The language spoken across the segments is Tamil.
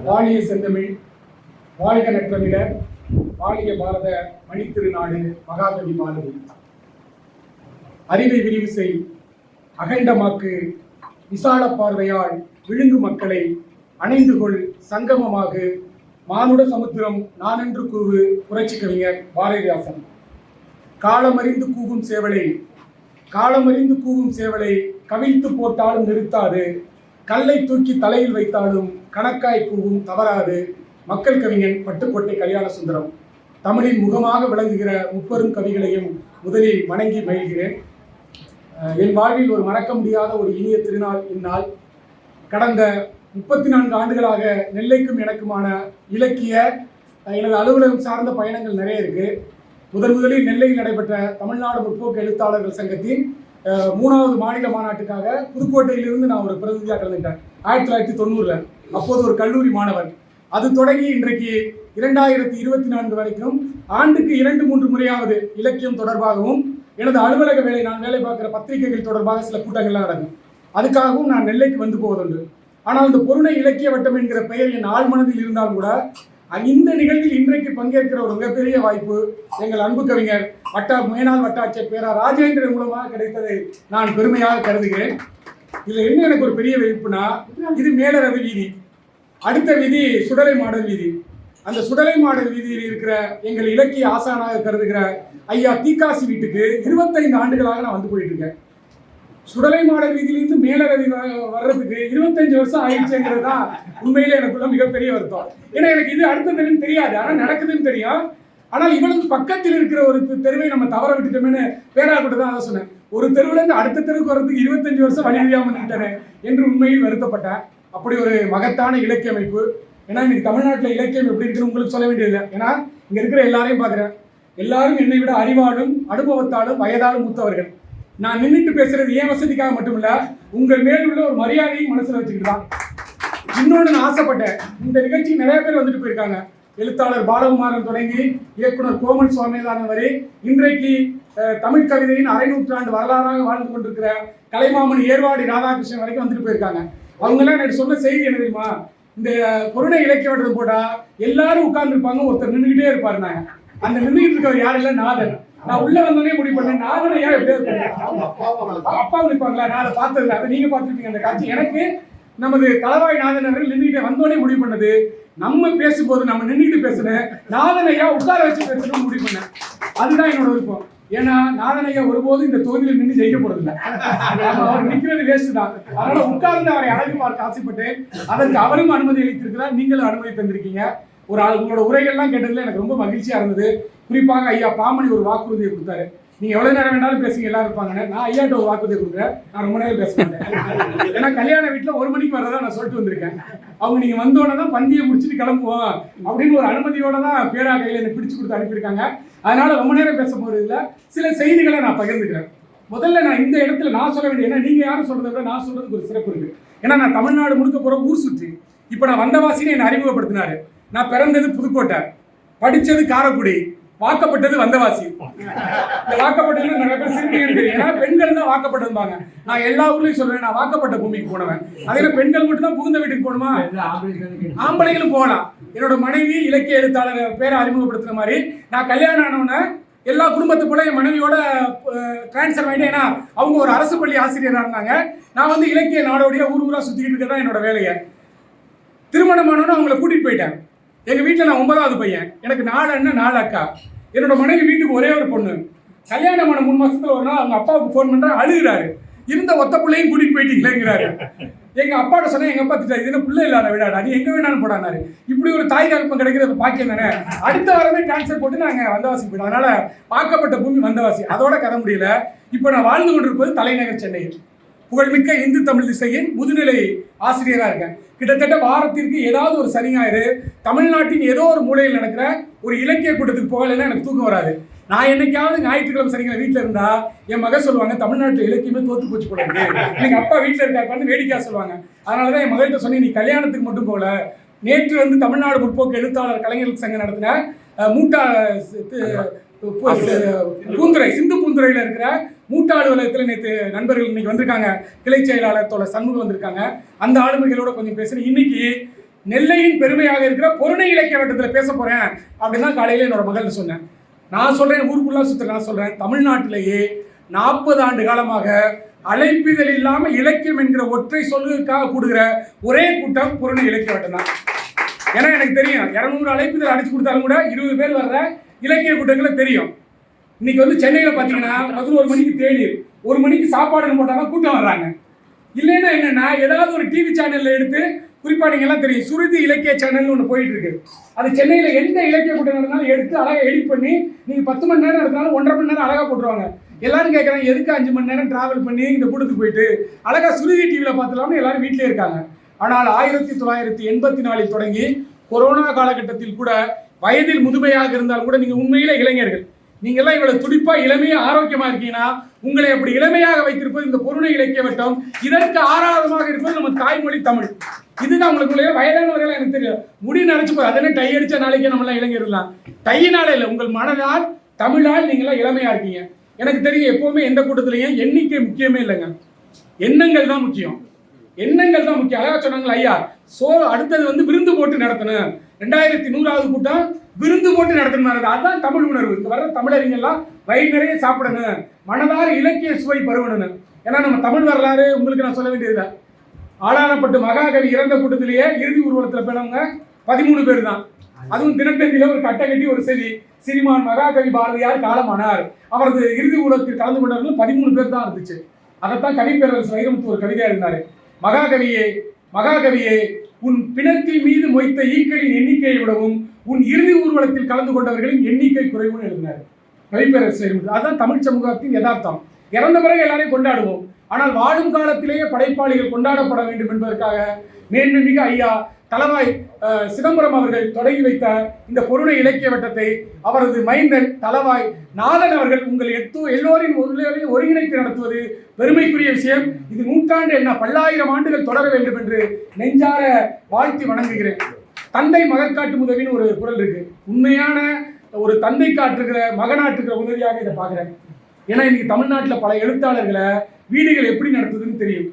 வாழிய செந்தமிழ், வாழ்க நற்றமிழர், வாழிய பாரத மணித்திருநாடு மகாகவி பாரதி. அறிவை விரிவு செய், அகண்டமாக்கு, விசால பார்வையால் விழுங்கு மக்களை அணைந்து கொள் சங்கமமாக மானுட சமுத்திரம் நானென்று கூறு புரட்சி கவிஞர் பாரதிதாசன். காலமறிந்து கூவும் சேவலை, காலமறிந்து கூவும் சேவலை கவிழ்த்து போட்டாலும் நிறுத்தாது, கல்லை தூக்கி தலையில் வைத்தாலும் கணக்காய் கூவும் தவறாது. மக்கள் கவிஞன் பட்டுக்கோட்டை கல்யாண சுந்தரம். தமிழின் முகமாக விளங்குகிற முப்பெரும் கவிகளையும் முதலில் வணங்கி மகிழ்கிறேன். என் வாழ்வில் ஒரு மறக்க முடியாத ஒரு இனிய திருநாள் இந்நாள். கடந்த 34 ஆண்டுகளாக நெல்லைக்கும் எனக்குமான இலக்கிய எனது அலுவலகம் சார்ந்த பயணங்கள் நிறைய இருக்கு. முதலில் நெல்லையில் நடைபெற்ற தமிழ்நாடு முற்போக்கு எழுத்தாளர்கள் சங்கத்தின் 3வது மாநில மாநாட்டுக்காக புதுக்கோட்டையிலிருந்து நான் ஒரு பிரதிநிதியாக கலந்துட்டேன் 1990. அப்போது ஒரு கல்லூரி மாணவர். அது தொடங்கி இன்றைக்கு 2024 வரைக்கும் ஆண்டுக்கு 2-3 முறையாவது இலக்கியம் தொடர்பாகவும் எனது அலுவலக வேலை, நான் வேலை பார்க்குற பத்திரிகைகள் தொடர்பாக சில கூட்டங்கள்லாம் நடக்கும். அதுக்காகவும் நான் நெல்லைக்கு வந்து போவதுண்டு. ஆனால் இந்த பொருணை இலக்கிய வட்டம் என்கிற பெயர் என் ஆழ்மனதில் இருந்தாலும் கூட இந்த நிகழ்வில் இன்றைக்கு பங்கேற்கிற ஒரு மிகப்பெரிய வாய்ப்பு எங்கள் அன்பு கவிஞர் மேனாள் வட்டாட்சியர் பேரா ராஜேந்திரன் மூலமாக கிடைத்ததை நான் பெருமையாக கருதுகிறேன். இதுல என்ன எனக்கு ஒரு பெரிய வைப்புனா, இது மேலரவு வீதி, அடுத்த வீதி சுடலை மாடல் வீதி. அந்த சுடலை மாடல் வீதியில் இருக்கிற எங்கள் இலக்கிய ஆசானாக கருதுகிற ஐயா தீக்காசி வீட்டுக்கு 25 ஆண்டுகளாக நான் வந்து போயிட்டு இருக்கேன். சுடலை மாடல் வீதியிலிருந்து மேலரவி வர்றதுக்கு 25 வருஷம் ஆயிடுச்சுங்கிறது தான் உண்மையிலே எனக்குள்ள மிகப்பெரிய வருத்தம். ஏன்னா எனக்கு இது அடுத்ததுன்னு தெரியாது, ஆனால் நடக்குதுன்னு தெரியும். ஆனால் இவ்வளவு பக்கத்தில் இருக்கிற ஒரு தெருவை நம்ம தவற விட்டுட்டோம்னு பேராக்கிட்ட தான் அதை சொன்னேன். ஒரு தெருவுலேருந்து அடுத்த தெருவுக்கு வர்றதுக்கு 25 வருஷம் வழி தெரியாமல் நின்றுட்டேன் என்று உண்மையில் வருத்தப்பட்டேன். அப்படி ஒரு மகத்தான இலக்கிய அமைப்பு. ஏன்னா இன்னைக்கு தமிழ்நாட்டில் இலக்கியம் எப்படி இருக்குன்னு உங்களுக்கு சொல்ல வேண்டியதில்லை. ஏன்னா இங்கே இருக்கிற எல்லாரையும் பார்க்குறேன். எல்லாரும் என்னை விட அறிவாலும் அனுபவத்தாலும் வயதாலும் மூத்தவர்கள். நான் நின்றுட்டு பேசுறது ஏன் வசதிக்காக மட்டுமில்ல, உங்கள் மேல் உள்ள ஒரு மரியாதையும் மனசுல வச்சுக்கிட்டு தான். இன்னொன்று நான் ஆசைப்பட்டேன், இந்த நிகழ்ச்சி நிறைய பேர் வந்துட்டு போயிருக்காங்க. எழுத்தாளர் பாலகுமாரன் தொடங்கி இயக்குனர் கோமல் சுவாமிநாதன் வரை இன்றைக்கு தமிழ் கவிதையின் அரை நூற்றாண்டு வரலாறாக வாழ்ந்து கொண்டிருக்கிற கலைமாமன் ஏர்வாடி ராதாகிருஷ்ணன் வரைக்கும் வந்துட்டு போயிருக்காங்க. அவங்கெல்லாம் எனக்கு சொன்ன செய்தி என்ன தெரியுமா, இந்த பொருணை இலக்கிய வட்டத்தை போட்டா எல்லாரும் உட்கார்ந்துருப்பாங்க, ஒருத்தர் நின்றுகிட்டே இருப்பாரு. நாங்க அந்த நின்றுகிட்டு இருக்கவர் யாரும் இல்லை, நாதன். நான் உள்ள வந்தோடனே முடிவு பண்ணேன், நாதனையா எப்படியா அப்பா நிற்பாங்களா, நான் அதை பார்த்ததில்லை, அதை நீங்க பார்த்துருப்பீங்க அந்த காட்சி. எனக்கு நமது தளவாய் நாதன் அவர்கள் நின்றுகிட்டே வந்தோடனே முடிவு பண்ணது, நம்ம பேசும்போது நம்ம நின்றுகிட்டு பேசுனேன், நாதனையா உட்கார வச்சு பேசணும்னு முடிவு பண்ணேன். அதுதான் என்னோட விருப்பம். ஏன்னா நாதனையா ஒருபோதும் இந்த தொகுதியில் நின்று ஜெயிக்க போறதில்லை, அவர் நிற்கிறது வேஸ்ட் தான். அதனால உட்கார்ந்து அவரை அழகு பார்க்க ஆசைப்பட்டேன். அதற்கு அவரும் அனுமதி அளித்திருக்கிறார், நீங்களும் அனுமதி தந்திருக்கீங்க. உங்களோட உரைகள்லாம் கேட்டதுல எனக்கு ரொம்ப மகிழ்ச்சியா இருந்தது. குறிப்பாக ஐயா பாமணி ஒரு வாக்குறுதியை கொடுத்தாரு, நீங்க எவ்வளவு நேரம் வேணாலும் பேசுங்க, எல்லாரும் இருப்பாங்கன்னு. நான் ஐயாட்ட ஒரு வாக்குறுதியை கொடுக்குறேன், நான் ரொம்ப நேரம் பேச மாட்டேன். ஏன்னா கல்யாண வீட்டுல 1 மணிக்கு வரதான் நான் சொல்லிட்டு வந்திருக்கேன். அவங்க நீங்க வந்தோடனே தான் பந்தியை முடிச்சுட்டு கிளம்புவோம் அப்படின்னு ஒரு அனுமதியோட தான் பேரா கையில எனக்கு பிடிச்சு கொடுத்து அனுப்பியிருக்காங்க. அதனால ரொம்ப நேரம் பேச போறதுல சில செய்திகளை நான் பகிர்ந்துக்கிறேன். முதல்ல நான் இந்த இடத்துல நான் சொல்ல வேண்டிய, ஏன்னா நீங்க யாரும் சொல்றதை விட நான் சொல்றதுக்கு ஒரு சிறப்பு இருக்கு. ஏன்னா நான் தமிழ்நாடு முழுக்க போற ஊர் சுற்றி. இப்ப நான் வந்தவாசின்னு என்னை அறிமுகப்படுத்தினாரு. நான் பிறந்தது புதுக்கோட்டை, படிச்சது காரைக்குடி, வாக்கப்பட்டது வந்தவாசி. இந்த வாக்கப்பட்டது நிறைய பேர் சிறுமிகள் தெரியும், ஏன்னா பெண்கள் தான் வாக்கப்பட்டிருந்தாங்க. நான் எல்லா ஊர்லயும் சொல்றேன், நான் வாக்கப்பட்ட பூமிக்கு போனவன். அதே பெண்கள் மட்டும் தான் புகுந்த வீட்டுக்கு போகணுமா, ஆம்பளைகளும் போகலாம். என்னோட மனைவி இலக்கிய எழுத்தாளர் பேரை அறிமுகப்படுத்துற மாதிரி நான் கல்யாணம் ஆனவன எல்லா குடும்பத்தை போல என் மனைவியோட டிரான்ஸ்ஃபர் ஆகிட்டேன். ஏன்னா அவங்க ஒரு அரசு பள்ளி ஆசிரியராக இருந்தாங்க, நான் வந்து இலக்கிய நாடோடியா ஊர் ஊரா சுத்திக்கிட்டு இருக்கதான் என்னோட வேலையை. திருமணமானவன அவங்கள கூட்டிட்டு போயிட்டேன். எங்க வீட்டில் நான் 9வது பையன், எனக்கு 4 அண்ணன் 4 அக்கா. என்னோட மனைவி வீட்டுக்கு ஒரே ஒரு பொண்ணு. கல்யாணமான 3 மாசத்துல ஒரு நாள் அவங்க அப்பாவுக்கு ஃபோன் பண்றா, அழுகிறாரு. இருந்த ஒத்த பிள்ளையும் கூட்டிட்டு போயிட்டீங்களேங்கிறாரு. எங்க அப்பாட்ட சொன்னா, எங்க அப்பா திட்டாரு, இது என்ன பிள்ளை இல்லாத விடாடா, நீ எங்க வேணாலும் போடானாரு. இப்படி ஒரு தாய் தகப்பம் கிடைக்கிறது பாக்கியம் தானே. அடுத்த வாரமே டிரான்ஸ்ஃபர் போட்டு நாங்க வந்தவாசி போயிட்டோம். அதனால பார்க்கப்பட்ட பூமி வந்தவாசி. அதோட கதை முடியல. இப்போ நான் வாழ்ந்து கொண்டிருப்பது தலைநகர் சென்னையில் புகழ்மிக்க இந்து தமிழ் திசையின் முதுநிலை ஆசிரியராக இருக்கேன். கிட்டத்தட்ட வாரத்திற்கு ஏதாவது ஒரு சனி ஞாயிறு தமிழ்நாட்டின் ஏதோ ஒரு மூலையில் நடக்கிற ஒரு இலக்கிய கூட்டத்துக்கு போகலைன்னா எனக்கு தூக்கம் வராது. நான் என்னைக்காவது ஞாயிற்றுக்கிழமை சனிக்கிழமை வீட்டில் இருந்தா என் மக சொல்லுவாங்க, தமிழ்நாட்டில் இலக்கியமே தோத்து போச்சு போல இருக்கு, எங்க அப்பா வீட்டில் இருக்காருன்னு வேடிக்கையா சொல்லுவாங்க. அதனாலதான் என் மகிழ்ச்சி சொன்னேன், நீ கல்யாணத்துக்கு மட்டும் போகல. நேற்று வந்து தமிழ்நாடு முற்போக்கு எழுத்தாளர் கலைஞர்கள் சங்கம் நடத்தின மூட்டா பூந்துறை சிந்து பூந்துறையில் இருக்கிற மூட்டா அலுவலகத்தில் நேற்று நண்பர்கள் இன்னைக்கு வந்திருக்காங்க. கிளை செயலாளர் தோழர் சண்முகம் வந்திருக்காங்க. அந்த ஆளுமைகளோட கொஞ்சம் பேசுறேன். இன்னைக்கு நெல்லையின் பெருமையாக இருக்கிற பொருணை இலக்கிய வட்டத்தில் பேச போறேன் அப்படின்னு தான் காலையில் என்னோட மகள் சொன்னேன். நான் சொல்றேன், ஊருக்குள்ளா சுத்த நான் சொல்றேன், தமிழ்நாட்டிலேயே 40 ஆண்டு காலமாக அழைப்பிதழ் இல்லாமல் இலக்கியம் என்கிற ஒற்றை சொல்லுக்காக கூடுகிற ஒரே கூட்டம் பொருணை இலக்கிய வட்டம் தான். ஏன்னா எனக்கு தெரியும், 200 அழைப்பிதழ் அடிச்சு கொடுத்தாலும் கூட 20 பேர் வர்ற இலக்கிய கூட்டங்களை தெரியும். இன்னைக்கு வந்து சென்னையில் பார்த்தீங்கன்னா 11 மணிக்கு தேநீர், 1 மணிக்கு சாப்பாடுன்னு போட்டாலும் கூட்டம் வர்றாங்க. இல்லைன்னா என்னன்னா, ஏதாவது ஒரு டிவி சேனல்ல எடுத்து, குறிப்பா நீங்க எல்லாம் தெரியும், சுருதி இலக்கிய சேனல்னு ஒன்று போயிட்டு இருக்கு. அது சென்னையில் எந்த இலக்கிய கூட்டம் நடந்தாலும் எடுத்து அழகாக எடிட் பண்ணி நீங்க 10 மணி நேரம் எடுத்தாலும் 1.5 மணி நேரம் அழகா போட்டுருவாங்க. எல்லாரும் கேட்கறாங்க, எதுக்கு 5 மணி நேரம் டிராவல் பண்ணி இந்த கூட்டத்துக்கு போயிட்டு அழகா சுருதி டிவியில பார்த்துலாம்னு எல்லாரும் வீட்டிலே இருக்காங்க. ஆனால் 1984 தொடங்கி கொரோனா காலகட்டத்தில் கூட வயதில் முதுமையாக இருந்தால் கூட நீங்க உண்மையில இளைஞர்கள், நீங்க எல்லாம் இவ்வளவு துடிப்பா இளமையா ஆரோக்கியமா இருக்கீங்கன்னா, உங்களை அப்படி இளமையாக வைத்திருப்பது இந்த பொருணை இலக்கிய வட்டம். இதற்கு ஆராதமாக இருப்பது நம்ம தாய்மொழி தமிழ். இதுதான் உங்களுக்கு வயதானவர்கள் எனக்கு தெரியும். முடி நினைச்சு போய் அதனே டை அடிச்ச நாளைக்கே நம்மளாம் இளைஞர்லாம். டையினால இல்லை, உங்கள் மனதால் தமிழால் நீங்களாம் இளமையா இருக்கீங்க. எனக்கு தெரியும், எப்பவுமே எந்த கூட்டத்திலையும் எண்ணிக்கை முக்கியமே இல்லைங்க, எண்ணங்கள் தான் முக்கியம். எண்ணங்கள் தான் முக்கியம். அழகா சொன்னாங்களா ஐயா, அடுத்தது வந்து விருந்து போட்டு நடத்தணும். 2100வது கூட்டம் விருந்து போட்டு நடத்தணும். அதுதான் தமிழ் உணர்வு. இங்க வர்ற தமிழறிஞர்லாம் வயிறு நிறைய சாப்பிடணும், மனதார இலக்கிய சுவை பருவணும். ஏன்னா நம்ம தமிழ் வரலாறு உங்களுக்கு நான் சொல்ல வேண்டியதில்லை. ஆளானப்பட்டு மகாகவி இறந்த கூட்டத்திலேயே இறுதி ஊர்வலத்தில் போனவங்க 13 பேர் தான். அதுவும் தினத்தந்தியில ஒரு கட்டை கட்டி ஒரு செய்தி, சிறிமான் மகாகவி பாரதியார் காலமானார், அவரது இறுதி ஊர்வலத்தில் கலந்து கொண்டவர்கள் 13 பேர் தான் இருந்துச்சு. அதைத்தான் கவிப்பேரரசு வைரமுத்து ஒரு கவிதையா இருந்தாரு. மகாகவியே மகாகவியே, உன் பிணத்தின் மீது மொய்த்த ஈக்களின் எண்ணிக்கையை விடவும் உன் இறுதி ஊர்வலத்தில் கலந்து கொண்டவர்களின் எண்ணிக்கை குறைவுன்னு எழுதினார் கவிப்பேரரசு வைரமுத்து. அதுதான் தமிழ் சமூகத்தின் யதார்த்தம். இறந்த பிறகு எல்லாரையும் கொண்டாடுவோம், ஆனால் வாழும் காலத்திலேயே படைப்பாளிகள் கொண்டாடப்பட வேண்டும் என்பதற்காக மேன்மைமிகு ஐயா தளவாய் சிதம்பரம் அவர்கள் தொடங்கி வைத்த இந்த பொருணை இலக்கிய வட்டத்தை அவரது மைந்தன் தளவாய் நாதன் அவர்கள் உங்கள் எல்லோரின் ஒருங்கிணைத்து நடத்துவது பெருமைக்குரிய விஷயம். இது நூற்றாண்டு என்ன 10,000 ஆண்டுகள் தொடர வேண்டும் என்று நெஞ்சார வாழ்த்தி வணங்குகிறேன். தந்தை மகற்காட்டு உதவின்னு ஒரு குரல் இருக்கு. உண்மையான ஒரு தந்தை காட்டுகிற மகனாட்டுகிற உதவியாக இதை பார்க்குறேன். ஏன்னா இன்னைக்கு தமிழ்நாட்டில் பல எழுத்தாளர்களை வீடுகள் எப்படி நடத்துதுன்னு தெரியும்.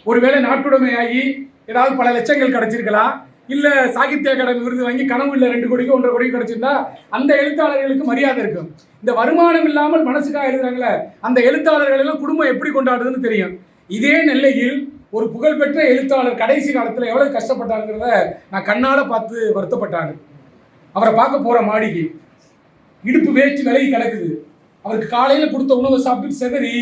ஒருவேளை நாட்டுடைமையாகி ஏதாவது பல லட்சங்கள் கிடைச்சிருக்கலாம், இல்ல சாகித்ய அகாடமி விருது வாங்கி கனவு இல்லை 2 கோடிக்கோ 1.5 கோடி கிடைச்சிருந்தா அந்த எழுத்தாளர்களுக்கு மரியாதை இருக்கும். இந்த வருமானம் இல்லாமல் மனசுக்காக எழுதுறாங்களே அந்த எழுத்தாளர்கள் எல்லாம் குடும்பம் எப்படி கொண்டாடுதுன்னு தெரியும். இதே நெல்லையில் ஒரு புகழ்பெற்ற எழுத்தாளர் கடைசி காலத்துல எவ்வளவு கஷ்டப்பட்டாங்கிறத நான் கண்ணால பார்த்து வருத்தப்பட்டாங்க. அவரை பார்க்க போற மாடிக்கு இடுப்பு வேச்சு விலகி கிடக்குது. அவருக்கு காலையில கொடுத்த உணவை சாப்பிட்டு செதறி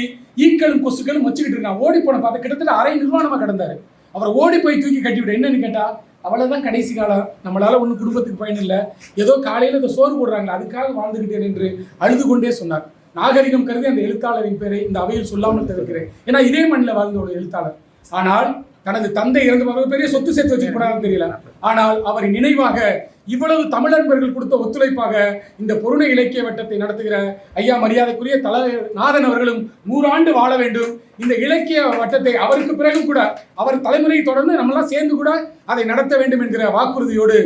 ஈக்களும் கொசுக்களும் வச்சுக்கிட்டு இருக்கான். ஓடி போன பார்த்து கிட்டத்தட்ட அரை நிர்வாணமா கிடந்தாரு. அவரை ஓடி போய் தூக்கி கட்டி விட. என்னன்னு கேட்டா, அவ்வளவுதான் கடைசி காலம், நம்மளால ஒன்றும் குடும்பத்துக்கு பயன் இல்லை, ஏதோ காலையில இந்த சோறு போடுறாங்க அதுக்காக வாழ்ந்துகிட்டேன் என்று அழுது கொண்டே சொன்னார். நாகரிகம் கருதி அந்த எழுத்தாளரின் பேரை இந்த அவையில் சொல்லாமல் தவிர்க்கிறேன். ஏன்னா இதே மண்ணில் வாழ்ந்த ஒரு எழுத்தாளர். ஆனால் தனது தந்தை இறந்து பெரிய சொத்து சேர்த்து வச்சுக்கூடாதுன்னு தெரியல. ஆனால் அவரின் நினைவாக இவ்வளவு தமிழன்பர்கள் கொடுத்த ஒத்துழைப்பாக இந்த பொருணை இலக்கிய வட்டத்தை நடத்துகிற ஐயா மரியாதைக்குரிய நாதன் அவர்களும் 100 ஆண்டு வாழ வேண்டும். இந்த இலக்கிய வட்டத்தை அவருக்கு பிறகு கூட அவர் தலைமுறையை தொடர்ந்து நம்மளாம் சேர்ந்து கூட அதை நடத்த வேண்டும் என்கிற வாக்குறுதியோடு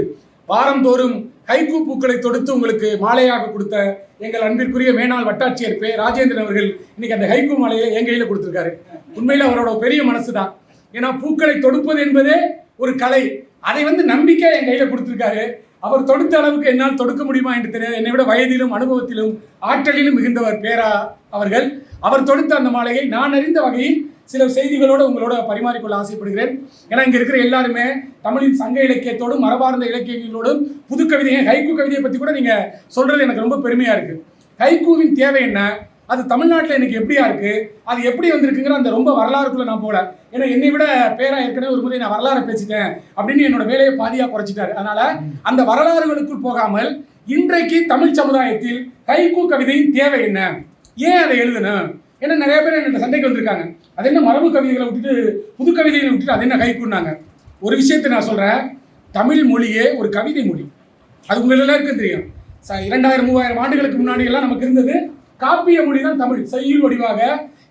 வாரந்தோறும் ஹைக்கூ பூக்களை தொடுத்து உங்களுக்கு மாலையாக கொடுத்த எங்கள் அன்பிற்குரிய மேனாள் வட்டாட்சியர் ராஜேந்திரன் அவர்கள் இன்னைக்கு அந்த ஹைக்கூ மாலையை என் கையில கொடுத்திருக்காரு. உண்மையில அவரோட பெரிய மனசுதான். ஏன்னா பூக்களை தொடுப்பது என்பதே ஒரு கலை. அதை நம்பிக்கை என் கையில கொடுத்திருக்காரு. அவர் தொடுத்த அளவுக்கு என்னால் தொடுக்க முடியுமா என்று தெரியாது. என்னை விட வயதிலும் அனுபவத்திலும் ஆற்றலிலும் மிகுந்தவர் பேரா அவர்கள். அவர் தொடுத்த அந்த மாலையை நான் அறிந்த வகையில் சில செய்திகளோடு உங்களோட பரிமாறிக்கொள்ள ஆசைப்படுகிறேன். ஏன்னா இங்க இருக்கிற எல்லாருமே தமிழின் சங்க இலக்கியத்தோடும் மரபார்ந்த இலக்கியங்களோடும் புது கவிதை, ஹைக்கூ கவிதையை பத்தி கூட நீங்க சொல்றது எனக்கு ரொம்ப பெருமையா இருக்கு. ஹைக்கூவின் தேவை என்ன, அது தமிழ்நாட்டில் எனக்கு எப்படியா இருக்கு, அது எப்படி வந்திருக்குங்கிற அந்த ரொம்ப வரலாறுக்குள்ள நான் போல. ஏன்னா என்னை விட பேரா ஏற்கனவே ஒரு முறை நான் வரலாறு பேசிட்டேன் அப்படின்னு என்னோட வேலையை பாதியா குறைச்சிட்டாரு. அதனால அந்த வரலாறுகளுக்குள் போகாமல் இன்றைக்கு தமிழ் சமுதாயத்தில் ஹைக்கூ கவிதையின் தேவை என்ன, ஏன் அதை எழுதணும். ஏன்னா நிறைய பேர் என்னோட சண்டைக்கு வந்திருக்காங்க, அது என்ன மரபு கவிதைகளை விட்டுட்டு புது கவிதைகளை விட்டுட்டு அது என்ன ஹைக்கூன்னாங்க. ஒரு விஷயத்தை நான் சொல்றேன், தமிழ் மொழியே ஒரு கவிதை மொழி. அது உங்க எல்லாருக்கும் தெரியும். 2000-3000 ஆண்டுகளுக்கு முன்னாடி எல்லாம் நமக்கு இருந்தது காப்பிய மொழி தான் தமிழ். செய்யுள் வடிவாக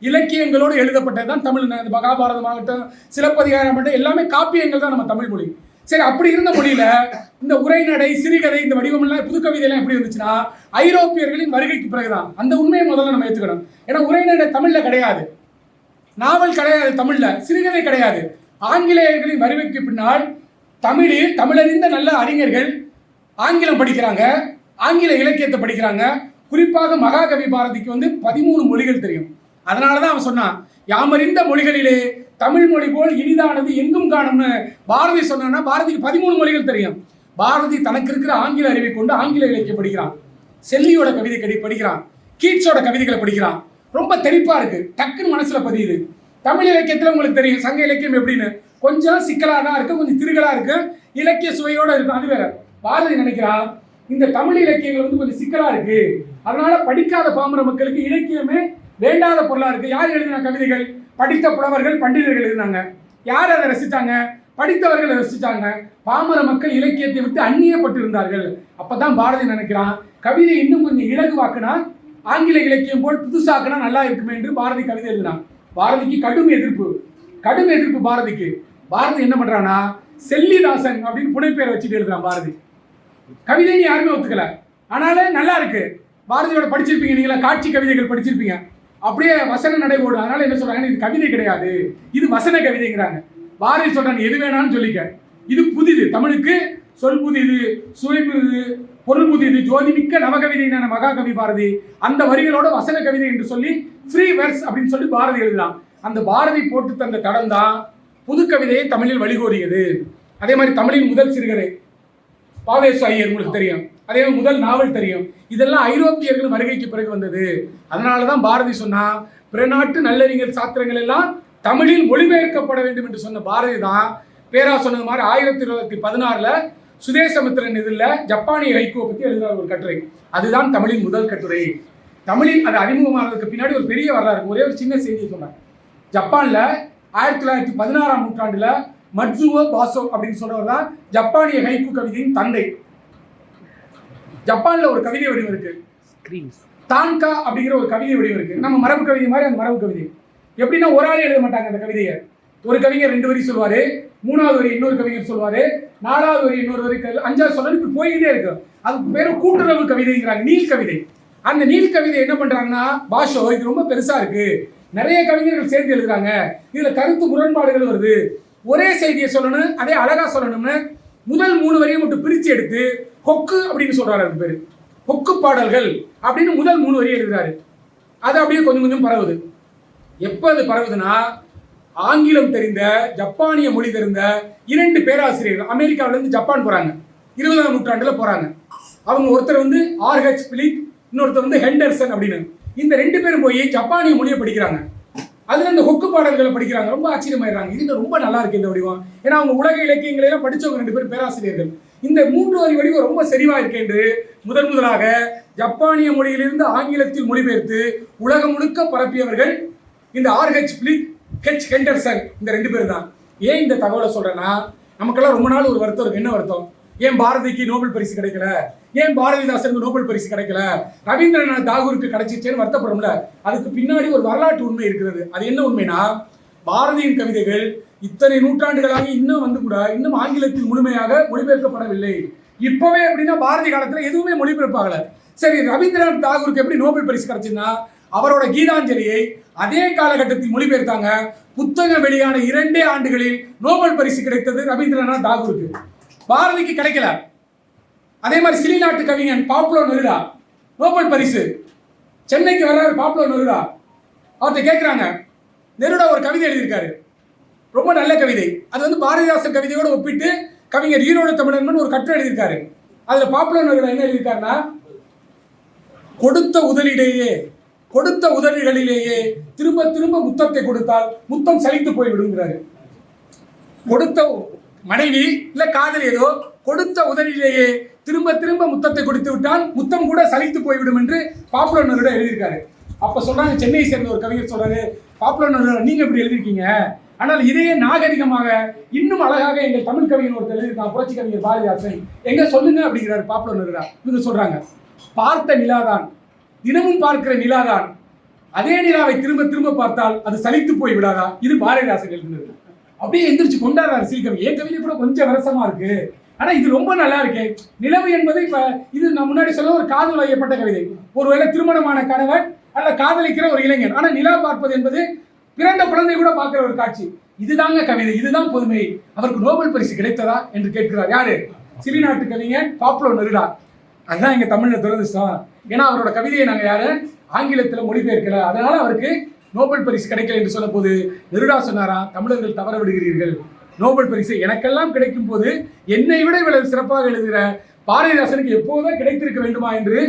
இலக்கியங்களோடு எழுதப்பட்டது தான் தமிழ். மகாபாரதமாகட்டும், சிலப்பதிகாரமாகட்டும், எல்லாமே காப்பியங்கள் தான் நம்ம தமிழ் மொழி. சரி, அப்படி இருந்த மொழியில இந்த உரைநடை, சிறுகதை, இந்த வடிவம் எல்லாம் புது கவிதை எல்லாம் எப்படி இருந்துச்சுன்னா ஐரோப்பியர்களின் வருகைக்கு பிறகுதான். அந்த உண்மையை முதல்ல நம்ம ஏற்றுக்கணும். ஏன்னா உரைநடை தமிழ்ல கிடையாது, நாவல் கிடையாது, தமிழ்ல சிறுகதை கிடையாது. ஆங்கிலேயர்களின் வருகைக்கு பின்னால் தமிழறிந்த நல்ல அறிஞர்கள் ஆங்கிலம் படிக்கிறாங்க, ஆங்கில இலக்கியத்தை படிக்கிறாங்க. குறிப்பாக மகாகவி பாரதிக்கு 13 மொழிகள் தெரியும். அதனாலதான் அவன் சொன்னான், யாமறிந்த மொழிகளிலே தமிழ் மொழி போல் இனிதானது எங்கும் காணும்னு பாரதி சொன்னா. பாரதிக்கு 13 மொழிகள் தெரியும். பாரதி தனக்கு இருக்கிற ஆங்கில அறிவை கொண்டு ஆங்கில இலக்கியம் படிக்கிறான், செல்லியோட கவிதை படிக்கிறான், கீட்ஸோட கவிதைகளை படிக்கிறான். ரொம்ப தெளிப்பா இருக்கு, டக்குன்னு மனசுல பதியுது. தமிழ் இலக்கியத்துல உங்களுக்கு தெரியும் சங்க இலக்கியம் எப்படின்னு, கொஞ்சம் சிக்கலா தான் இருக்கு, கொஞ்சம் திருகலா இருக்கு, இலக்கிய சுவையோட இருக்கும். அது வேற. பாரதி நினைக்கிறான், இந்த தமிழ் இலக்கியங்கள் கொஞ்சம் சிக்கலா இருக்கு, அதனால படிக்காத பாமர மக்களுக்கு இலக்கியமே வேண்டாத பொருளா இருக்கு. யார் எழுதின கவிதைகள்? படித்த புலவர்கள், பண்டிதர்கள் எழுதினாங்க. யார் அதை ரசித்தாங்க? படித்தவர்கள் ரசித்தாங்க. பாமர மக்கள் இலக்கியத்தை விட்டு அந்நியப்பட்டு இருந்தார்கள். அப்பதான் பாரதி நினைக்கிறான், கவிதை இன்னும் கொஞ்சம் இலகுவாக்குனா, ஆங்கில இலக்கியம் போல் புதுசாக்குனா நல்லா இருக்குமே என்று பாரதி கவிதை எழுதினான். பாரதிக்கு கடும் எதிர்ப்பு பாரதிக்கு. பாரதி என்ன பண்றானா, செல்லிதாசன் அப்படின்னு புனைப்பெயரை வச்சுட்டு எழுதுறான். பாரதி கவிதைன்னு யாருமே ஒத்துக்கல, ஆனாலும் நல்லா இருக்கு. பாரதியோட படிச்சிருப்பீங்க நீங்களா, காட்சி கவிதைகள் படிச்சிருப்பீங்க, அப்படியே வசன நடைபோடு. அதனால என்ன சொல்றாங்க, இது கவிதை கிடையாது, இது வசன கவிதைங்கிறாங்க. பாரதி சொல்றாங்க, எது வேணாலும் சொல்லிக்க, இது புதிது, தமிழுக்கு சொல் புதிது, சுவை புதிது, பொருள் புதிது, ஜோதிமிக்க நவகவிதையான மகாகவி பாரதி அந்த வரிகளோட வசன கவிதை என்று சொல்லி ஃப்ரீ வெர்ஸ் அப்படின்னு சொல்லி பாரதி எழுதலாம். அந்த பாரதி போட்டு தந்த தடம் தான் புது கவிதையை தமிழில் வழிகோரியது. அதே மாதிரி தமிழின் முதல் சிறுகதை பாவேசு ஐயர் உங்களுக்கு தெரியும், அதே மாதிரி முதல் நாவல் தெரியும். இதெல்லாம் ஐரோப்பியர்கள் வருகைக்கு பிறகு வந்தது. அதனாலதான் பாரதி சொன்னா, பிற நாட்டு நல்லறிஞர் சாத்திரங்கள் எல்லாம் தமிழில் மொழிபெயர்க்கப்பட வேண்டும் என்று சொன்ன பாரதி தான் பேரா சொன்னது மாதிரி 1916 சுதேசமித்திரன் இதில் ஜப்பானிய ஹைக்கூவை பற்றி எழுதுகிற ஒரு கட்டுரை. அதுதான் தமிழின் முதல் கட்டுரை. தமிழில் அது அறிமுகமானதுக்கு பின்னாடி ஒரு பெரிய வரலாறு. ஒரே ஒரு சின்ன செய்தி சொன்னாங்க. ஜப்பான்ல 1916ஆம் நூற்றாண்டுல மட்சுவோ பாசோ அப்படின்னு சொல்றவர் தான் ஜப்பானிய ஹைக்கூ கவிதையின் தந்தை. ஜப்பான்ல ஒரு கவிதை வடிவம் இருக்கு, தான்கா அப்படிங்கிற ஒரு கவிதை வடிவம் இருக்கு. நம்ம மரபு கவிதை மாதிரி அந்த மரபு கவிதை எப்படின்னா, ஒரு ஆளே எழுத மாட்டாங்க அந்த கவிதையை. ஒரு கவிஞர் 2 வரி சொல்வாரு, 3வது வரி இன்னொரு கவிஞர் சொல்வாரு, 4வது வரி இன்னொரு வரி, 5வது சொல்ல இப்படி போயிட்டே இருக்கு. அதுக்கு பேரு கூட்டுறவு கவிதைங்கிறாங்க, நீல் கவிதை. அந்த நீல் கவிதை என்ன பண்றாங்கன்னா, பாஷோ இது ரொம்ப பெருசா இருக்கு, நிறைய கவிஞர்கள் சேர்ந்து எழுதுறாங்க, இதுல கருத்து முரண்பாடுகள் வருது, ஒரே செய்தியை சொல்லணும், அதே அழகா சொல்லணும்னு முதல் 3 வரியை மட்டும் பிரிச்சு எடுத்து கொக்கு அப்படின்னு சொல்றாரு. அது பேரு கொக்கு பாடல்கள் அப்படின்னு முதல் 3 வரியை எழுதுறாரு. அது அப்படியே கொஞ்சம் கொஞ்சம் பரவுது. எப்ப அது பரவுதுன்னா, ஆங்கிலம் தெரிந்த, ஜப்பானிய மொழி தெரிந்த 2 பேராசிரியர்கள் அமெரிக்காவில இருந்து ஜப்பான் போறாங்க, 20ஆம் நூற்றாண்டுல போறாங்க. அவங்க ஒருத்தர் ஆர்ஹெச் பிலிப், இன்னொருத்தர் ஹெண்டர்சன் அப்படின்னு. இந்த 2 பேரும் போய் ஜப்பானிய மொழியை படிக்கிறாங்க. அதுல இந்த கொக்கு பாடல்களை படிக்கிறாங்க. ரொம்ப ஆச்சரியமாயிடுறாங்க, இது ரொம்ப நல்லா இருக்கு இந்த வடிவம். ஏன்னா அவங்க உலக இலக்கியங்களை எல்லாம் படிச்சவங்க 2 பேர் பேராசிரியர்கள். இந்த 3 வரி வடிவம் ரொம்ப செறிவா இருக்கு என்று முதலாக ஜப்பானிய மொழியிலிருந்து ஆங்கிலத்தில் மொழிபெயர்த்து உலகம் முழுக்க பரப்பியவர்கள் இந்த ஆர்ஹெச் பிலிப், ஹெச் ஹெண்டர்சன், இந்த 2 பேர் தான். ஏன் இந்த தகவலை சொல்றேன்னா, நமக்கெல்லாம் ரொம்ப நாள் ஒரு வருத்தம் இருக்கு. என்ன வருத்தம்? ஏன் பாரதிக்கு நோபல் பரிசு கிடைக்கல, ஏன் பாரதிதாசனுக்கு நோபல் பரிசு கிடைக்கல, ரவீந்திரநாத் தாகூருக்கு கிடைச்சிச்சேன்னு வருத்தப்படும்ல. அதுக்கு பின்னாடி ஒரு வரலாற்று உண்மை இருக்கிறது. அது என்ன உண்மைனா, பாரதியின் கவிதைகள் இத்தனை நூற்றாண்டுகளாக இன்னும் கூட இன்னும் ஆங்கிலத்தில் முழுமையாக மொழிபெயர்க்கப்படவில்லை. இப்பவே எப்படின்னா, பாரதி காலத்துல எதுவுமே மொழிபெயர்ப்பாகல. சரி, ரவீந்திரநாத் தாகூருக்கு எப்படி நோபல் பரிசு கிடைச்சுன்னா, அவரோட கீதாஞ்சலியை அதே காலகட்டத்தில் மொழிபெயர்த்தாங்க. புத்தகம் வெளியான 2 ஆண்டுகளில் நோபல் பரிசு கிடைத்தது ரவீந்திரநாத் தாகூருக்கு, பாரதிக்கு கிடைக்கல. அதே மாதிரி சிலி நாட்டு கவிஞன் பாப்லோ நெருடா நோபல் பரிசு சென்னைக்கு வர்றாரு. பாப்லோ நெருடா அவர்கிட்ட கேட்கிறாங்க, நெருடா ஒரு கவிதை எழுதியிருக்காரு, ரொம்ப நல்ல கவிதை. அது பாரதிதாசன் கவிதையோட ஒப்பிட்டு கவிஞர் ஈரோடு தமிழன் ஒரு கட்டுரை எழுதியிருக்காரு. அதுல பாப்லோ நெருடா என்ன எழுதியிருக்காருன்னா, கொடுத்த உதவிகளிலேயே திரும்ப திரும்ப முத்தத்தை கொடுத்தால் முத்தம் சலித்து போய்விடுங்கிறாரு. கொடுத்த மனைவி இல்ல காதல் ஏதோ, கொடுத்த உதவியிலேயே திரும்ப திரும்ப முத்தத்தை கொடுத்து விட்டால் முத்தம் கூட சலித்து போய்விடும் என்று பாப்புலர் நெருடா எழுதியிருக்காரு. அப்ப சொல்றாங்க, சென்னையை சேர்ந்த ஒரு கவிஞர் சொல்றாரு, பாப்புலர் நெருடா நீங்க இப்படி எழுதிருக்கீங்க, ஆனால் இதையே நாகரிகமாக இன்னும் அழகாக எங்கள் தமிழ் கவிஞர் ஒருத்தர் எழுதியிருக்கான், புரட்சி கவிஞர் பாரதிதாசன், எங்க சொல்லுங்க அப்படிங்கிறாரு பாப்புலர் நெருடா. இவங்க சொல்றாங்க, பார்த்த நிலாதான், தினமும் பார்க்கிற நிலாதான், அதே நிலாவை திரும்ப திரும்ப பார்த்தால் அது சலித்து போய் விடாதா? இது பாரதிதாசன் எழுதினது. அப்படியே எந்திரிச்சு கொண்டாடுறாரு சிறுகவி. என் கவிதை கூட கொஞ்சம் விரசமா இருக்கு, ஆனா இது ரொம்ப நல்லா இருக்கு. நிலவு என்பது இப்ப இது நான் முன்னாடி சொல்ல ஒரு காதல் வைக்கப்பட்ட கவிதை, ஒருவேளை திருமணமான கணவன் அல்ல காதலிக்கிற ஒரு இளைஞன், ஆனா நிலா பார்ப்பது என்பது பிறந்த குழந்தை கூட பார்க்கிற ஒரு காட்சி. இதுதாங்க கவிதை, இதுதான் புதுமை. அவருக்கு நோபல் பரிசு கிடைத்ததா என்று கேட்கிறார். யாரு? சிலி நாட்டு கவிஞர் பாப்லோ நெருடா. அதுதான் எங்க தமிழ்ல துரதிர்ஷ்டம். ஏன்னா அவரோட கவிதையை நாங்க யாரு ஆங்கிலத்தில் மொழிபெயர்க்கல, அதனால அவருக்கு நோபல் பரிசு கிடைக்கல என்று சொல்ல போது நெருடா சொன்னாரா, தமிழர்கள் தவற விடுகிறீர்கள். நோபல் பரிசு எனக்கெல்லாம் கிடைக்கும் போது என்னை விட இவ்வளவு சிறப்பாக எழுதுகிற பாரதிதாசனுக்கு எப்போதும் கிடைத்திருக்க வேண்டுமா என்று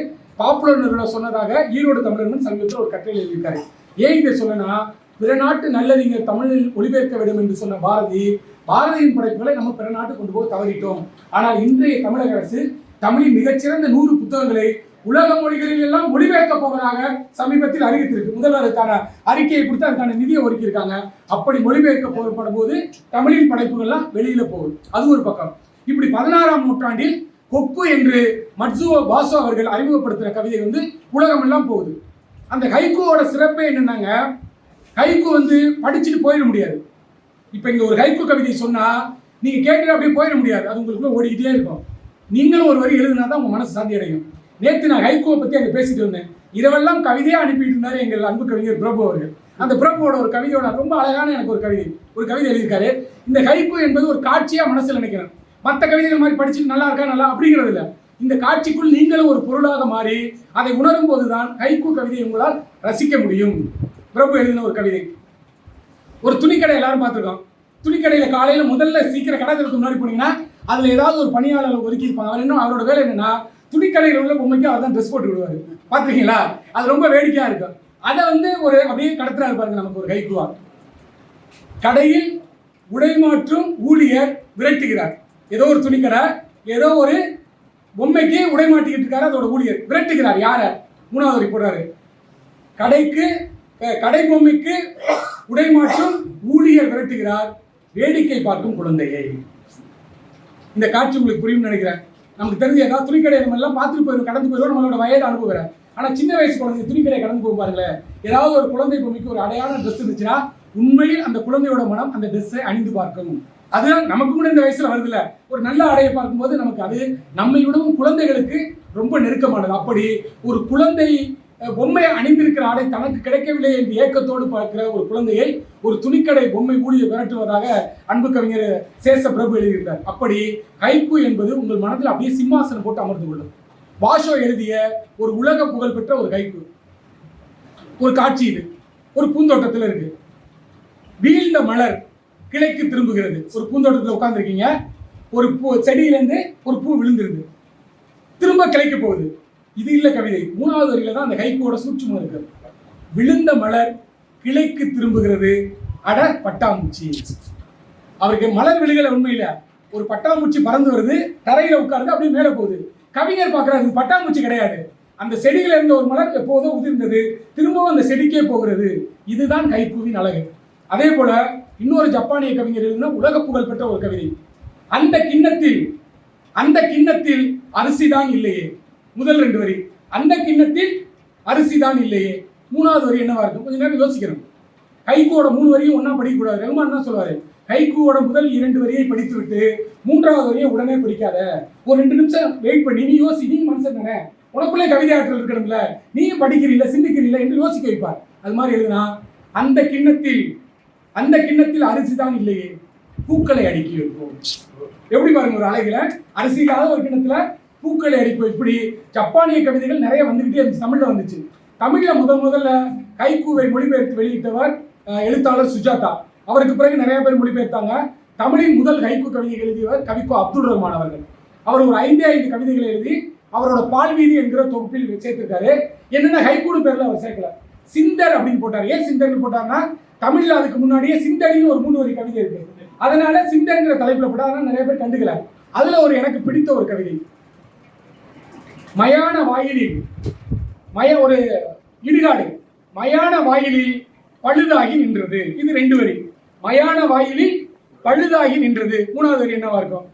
பாப்புலர் நெருடா சொன்னதாக ஈரோடு தமிழர்கள் சமீபத்தில் ஒரு கட்டுரை எழுதியிருக்காரு. ஏன் இதை சொல்லனா, பிற நாட்டு நல்லறிஞர் தமிழில் மொழிபெயர்க்க வேண்டும் என்று சொன்ன பாரதியின் படைப்புகளை நம்ம பிற நாட்டு கொண்டு போக தவறிட்டோம். ஆனால் இன்றைய தமிழக அரசு தமிழின் மிகச்சிறந்த 100 புத்தகங்களை உலக மொழிகளில் எல்லாம் மொழிபெயர்க்க போவதாக சமீபத்தில் அறிவித்திருக்கு. முதல்வருக்கான அறிக்கையை கொடுத்து அதுக்கான நிதியை ஒதுக்கியிருக்காங்க. அப்படி மொழிபெயர்க்க போகப்படும் போது தமிழின் படைப்புகள்லாம் வெளியில போகுது. அது ஒரு பக்கம். இப்படி 16ஆம் நூற்றாண்டில் கொக்கு என்று மட்சுவோ பாசோ அவர்கள் அறிமுகப்படுத்துற கவிதை உலகம் எல்லாம் போகுது. அந்த ஹைக்கூவோட சிறப்பே என்னன்னாங்க, ஹைக்கூ படிச்சுட்டு போயிட முடியாது. இப்ப இங்க ஒரு ஹைக்கூ கவிதை சொன்னா நீங்க கேட்டு அப்படியே போயிட முடியாது, அது உங்களுக்குள்ள ஓடிக்கிட்டே இருக்கும். நீங்களும் ஒரு வரி எழுதுனா தான் உங்க மனசு சாந்தி அடையும். நேற்று நான் ஹைக்கூவை பத்தி அங்க பேசிட்டு வந்தேன். இரவெல்லாம் கவிதையா அனுப்பிட்டு இருந்தாரு எங்கள் அன்பு கவிஞர் பிரபு அவர்கள். அந்த பிரபுவோட ஒரு கவிதையோட ரொம்ப அழகான எனக்கு ஒரு கவிதை எழுதியிருக்காரு. இந்த ஹைக்கூ என்பது ஒரு காட்சியா மனசுல நினைக்கிறேன். மற்ற கவிதைகள் மாதிரி படிச்சுட்டு நல்லா இருக்கா நல்லா அப்படிங்கிறது இல்லை. இந்த காட்சிக்குள் நீங்களும் ஒரு பொருளாக மாறி அதை உணரும் போதுதான் ஹைக்கூ கவிதையை உங்களால் ரசிக்க முடியும். பிரபு எழுதின ஒரு கவிதை. ஒரு துணிக்கடை எல்லாரும் பார்த்துருக்கோம். துணிக்கடையில காலையில முதல்ல சீக்கிரம் கடை திறக்க முன்னாடி போனீங்கன்னா அதுல ஏதாவது ஒரு பணியாளர் ஒதுக்கி இருப்பாங்க. அவர் இன்னும் அவரோட வேலை என்னன்னா துணிக்கடையில் உள்ள பொம்மைக்கு அவர் தான் ட்ரெஸ் போட்டு விடுவாரு. பார்த்துருக்கீங்களா? அது ரொம்ப வேடிக்கையா இருக்கும். அதை ஒரு அப்படியே கடத்துறா இருப்பாருங்க நமக்கு ஒரு ஹைக்கூவா. கடையில் உடைமாற்றும் ஊழியர் விரட்டுகிறார். ஏதோ ஒரு துணிக்கடை, ஏதோ ஒரு பொம்மைக்கு உடை மாட்டிக்கிட்டு இருக்காரு. அதோட ஊழியர் விரட்டுகிறார். யார? 3வது வரி போடுறாரு. கடை பொம்மைக்கு உடை மாற்றும் ஊழியர் விரட்டுகிறார், வேடிக்கை பார்க்கும் குழந்தையை. இந்த காட்சி உங்களுக்கு புரியும் நினைக்கிறேன். நமக்கு தெரிஞ்ச ஏதாவது துணிக்கடை நம்ம எல்லாம் பார்த்துட்டு போயிடும், கடந்து போயிடும், நம்மளோட வயது அனுப்புகிறேன். ஆனால் சின்ன வயசு குழந்தை துணிக்கடை கடந்து போய் பாருங்களேன். ஏதாவது ஒரு குழந்தை பொம்மைக்கு ஒரு அடையாள ட்ரெஸ் இருந்துச்சுன்னா உண்மையில் அந்த குழந்தையோட மனம் அந்த ட்ரெஸ்ஸை அணிந்து பார்க்கும். அதுதான் நமக்கு கூட இந்த வயசுல வருதுல்ல, ஒரு நல்ல ஆடையை பார்க்கும்போது நமக்கு அது நம்மை விடவும் குழந்தைகளுக்கு ரொம்ப நெருக்கமானது. அப்படி ஒரு குழந்தை பொம்மையை அணிந்திருக்கிற ஆடை தனக்கு கிடைக்கவில்லை என்று ஏக்கத்தோடு பார்க்கிற ஒரு குழந்தையை ஒரு துணிக்கடை பொம்மை ஊழியை விரட்டுவதாக அன்பு கவிஞர் சேஷ பிரபு எழுதியிருந்தார். அப்படி ஹைக்கூ என்பது உங்கள் மனதில் அப்படியே சிம்மாசனம் போட்டு அமர்ந்து கொள்ளும். பாஷோ எழுதிய ஒரு உலக புகழ் பெற்ற ஒரு ஹைக்கூ. ஒரு காட்சி இது ஒரு பூந்தோட்டத்தில் இருக்கு. வீழ்ந்த மலர் கிளைக்கு திரும்புகிறது. ஒரு பூந்தோட்டத்தில் உட்கார்ந்துருக்கீங்க, ஒரு செடியிலேருந்து ஒரு பூ விழுந்துருது, திரும்ப கிளைக்கு போகுது. இது இல்ல கவிதை. 3வது வரியில தான் அந்த ஹைக்கூவோட சூட்சுமம் இருக்கு. விழுந்த மலர் கிளைக்கு திரும்புகிறது, அட பட்டாம்பூச்சி. அவருக்கு மலர் விழுகல, உண்மையில ஒரு பட்டாம்பூச்சி பறந்து வருது, தரையில உட்கார்ந்து அப்படியே மேல போகுது. கவிஞர் பார்க்கிறாரு, பட்டாம்பூச்சி கிடையாது, அந்த செடியில இருந்த ஒரு மலர் எப்போதோ உதிர்ந்தது, திரும்பவும் அந்த செடிக்கே போகிறது. இதுதான் ஹைக்கூவின் அழகு. அதே போல இன்னொரு ஜப்பானிய கவிஞர் எழுதின உலக புகழ் பெற்ற ஒரு கவிதை. அந்த கிண்ணத்தில் அரிசிதான் இல்லையே. முதல் 2 வரி. அந்த கிண்ணத்தில் அரிசிதான் இல்லையே. 3வது வரி என்னவா இருக்கும்? கொஞ்ச நேரம் யோசிக்கணும். ஹைக்கூவோட 3 வரியும் ஒன்னா படிக்கக்கூடாது. ரஹ்மான் தான் சொல்லுவாரு, ஹைக்கூவோட முதல் 2 வரியை படித்து விட்டு 3வது வரியை உடனே படிக்காத, ஒரு 2 நிமிஷம் வெயிட் பண்ணி நீ யோசி, நீ மனுஷன் தானே, உனக்குள்ளே கவிதை ஆற்றல் இருக்கணும்ல, நீங்க படிக்கிறீல்ல சிந்திக்கிறீல்ல என்று யோசிக்க வைப்பார். அது மாதிரி எழுதுனா, அந்த கிண்ணத்தில் அரிசிதான் இல்லையே, பூக்களை அடுக்கி வைப்போம். எப்படி பாருங்க, ஒரு அழகுல அரிசி இல்லாத ஒரு கிண்ணத்துல பூக்களை அடிப்போம். இப்படி ஜப்பானிய கவிதைகள் நிறைய வந்துகிட்டே இருந்துச்சு. தமிழ்ல வந்துச்சு. தமிழ்ல முதல்ல ஹைக்கூவை மொழிபெயர்த்து வெளியிட்டவர் எழுத்தாளர் சுஜாதா. அவருக்கு பிறகு நிறைய பேர் மொழிபெயர்த்தாங்க. தமிழின் முதல் ஹைக்கூ கவிதை எழுதியவர் கவிக்கோ அப்துல் ரஹ்மான் அவர்கள். அவர் ஒரு 5 கவிதைகளை எழுதி அவரோட பால்வீதி என்கிற தொகுப்பில் சேர்த்திருக்காரு. என்னன்னா ஹைக்கூடு பேர்ல அவர் சேர்க்கல, சிந்தர் அப்படின்னு போட்டார். ஏன் சிந்தர்னு போட்டார்னா, தமிழ்ல அதுக்கு முன்னாடியே சிந்தரின்னு ஒரு 3 வரி கவிதை இருக்கு, அதனால சிந்தர்ங்கிற தலைப்புல போட்டார். அதனால நிறைய பேர் கண்டுக்கல. அதுல எனக்கு பிடித்த ஒரு கவிதை, மயான வாயிலில் ஒரு இடுகாடு மயான வாயிலில் பழுதாகி நின்றது. இது 2 வரி. மயான வாயிலில் பழுதாகி நின்றது. 3வது வரி என்னவா இருக்கும்?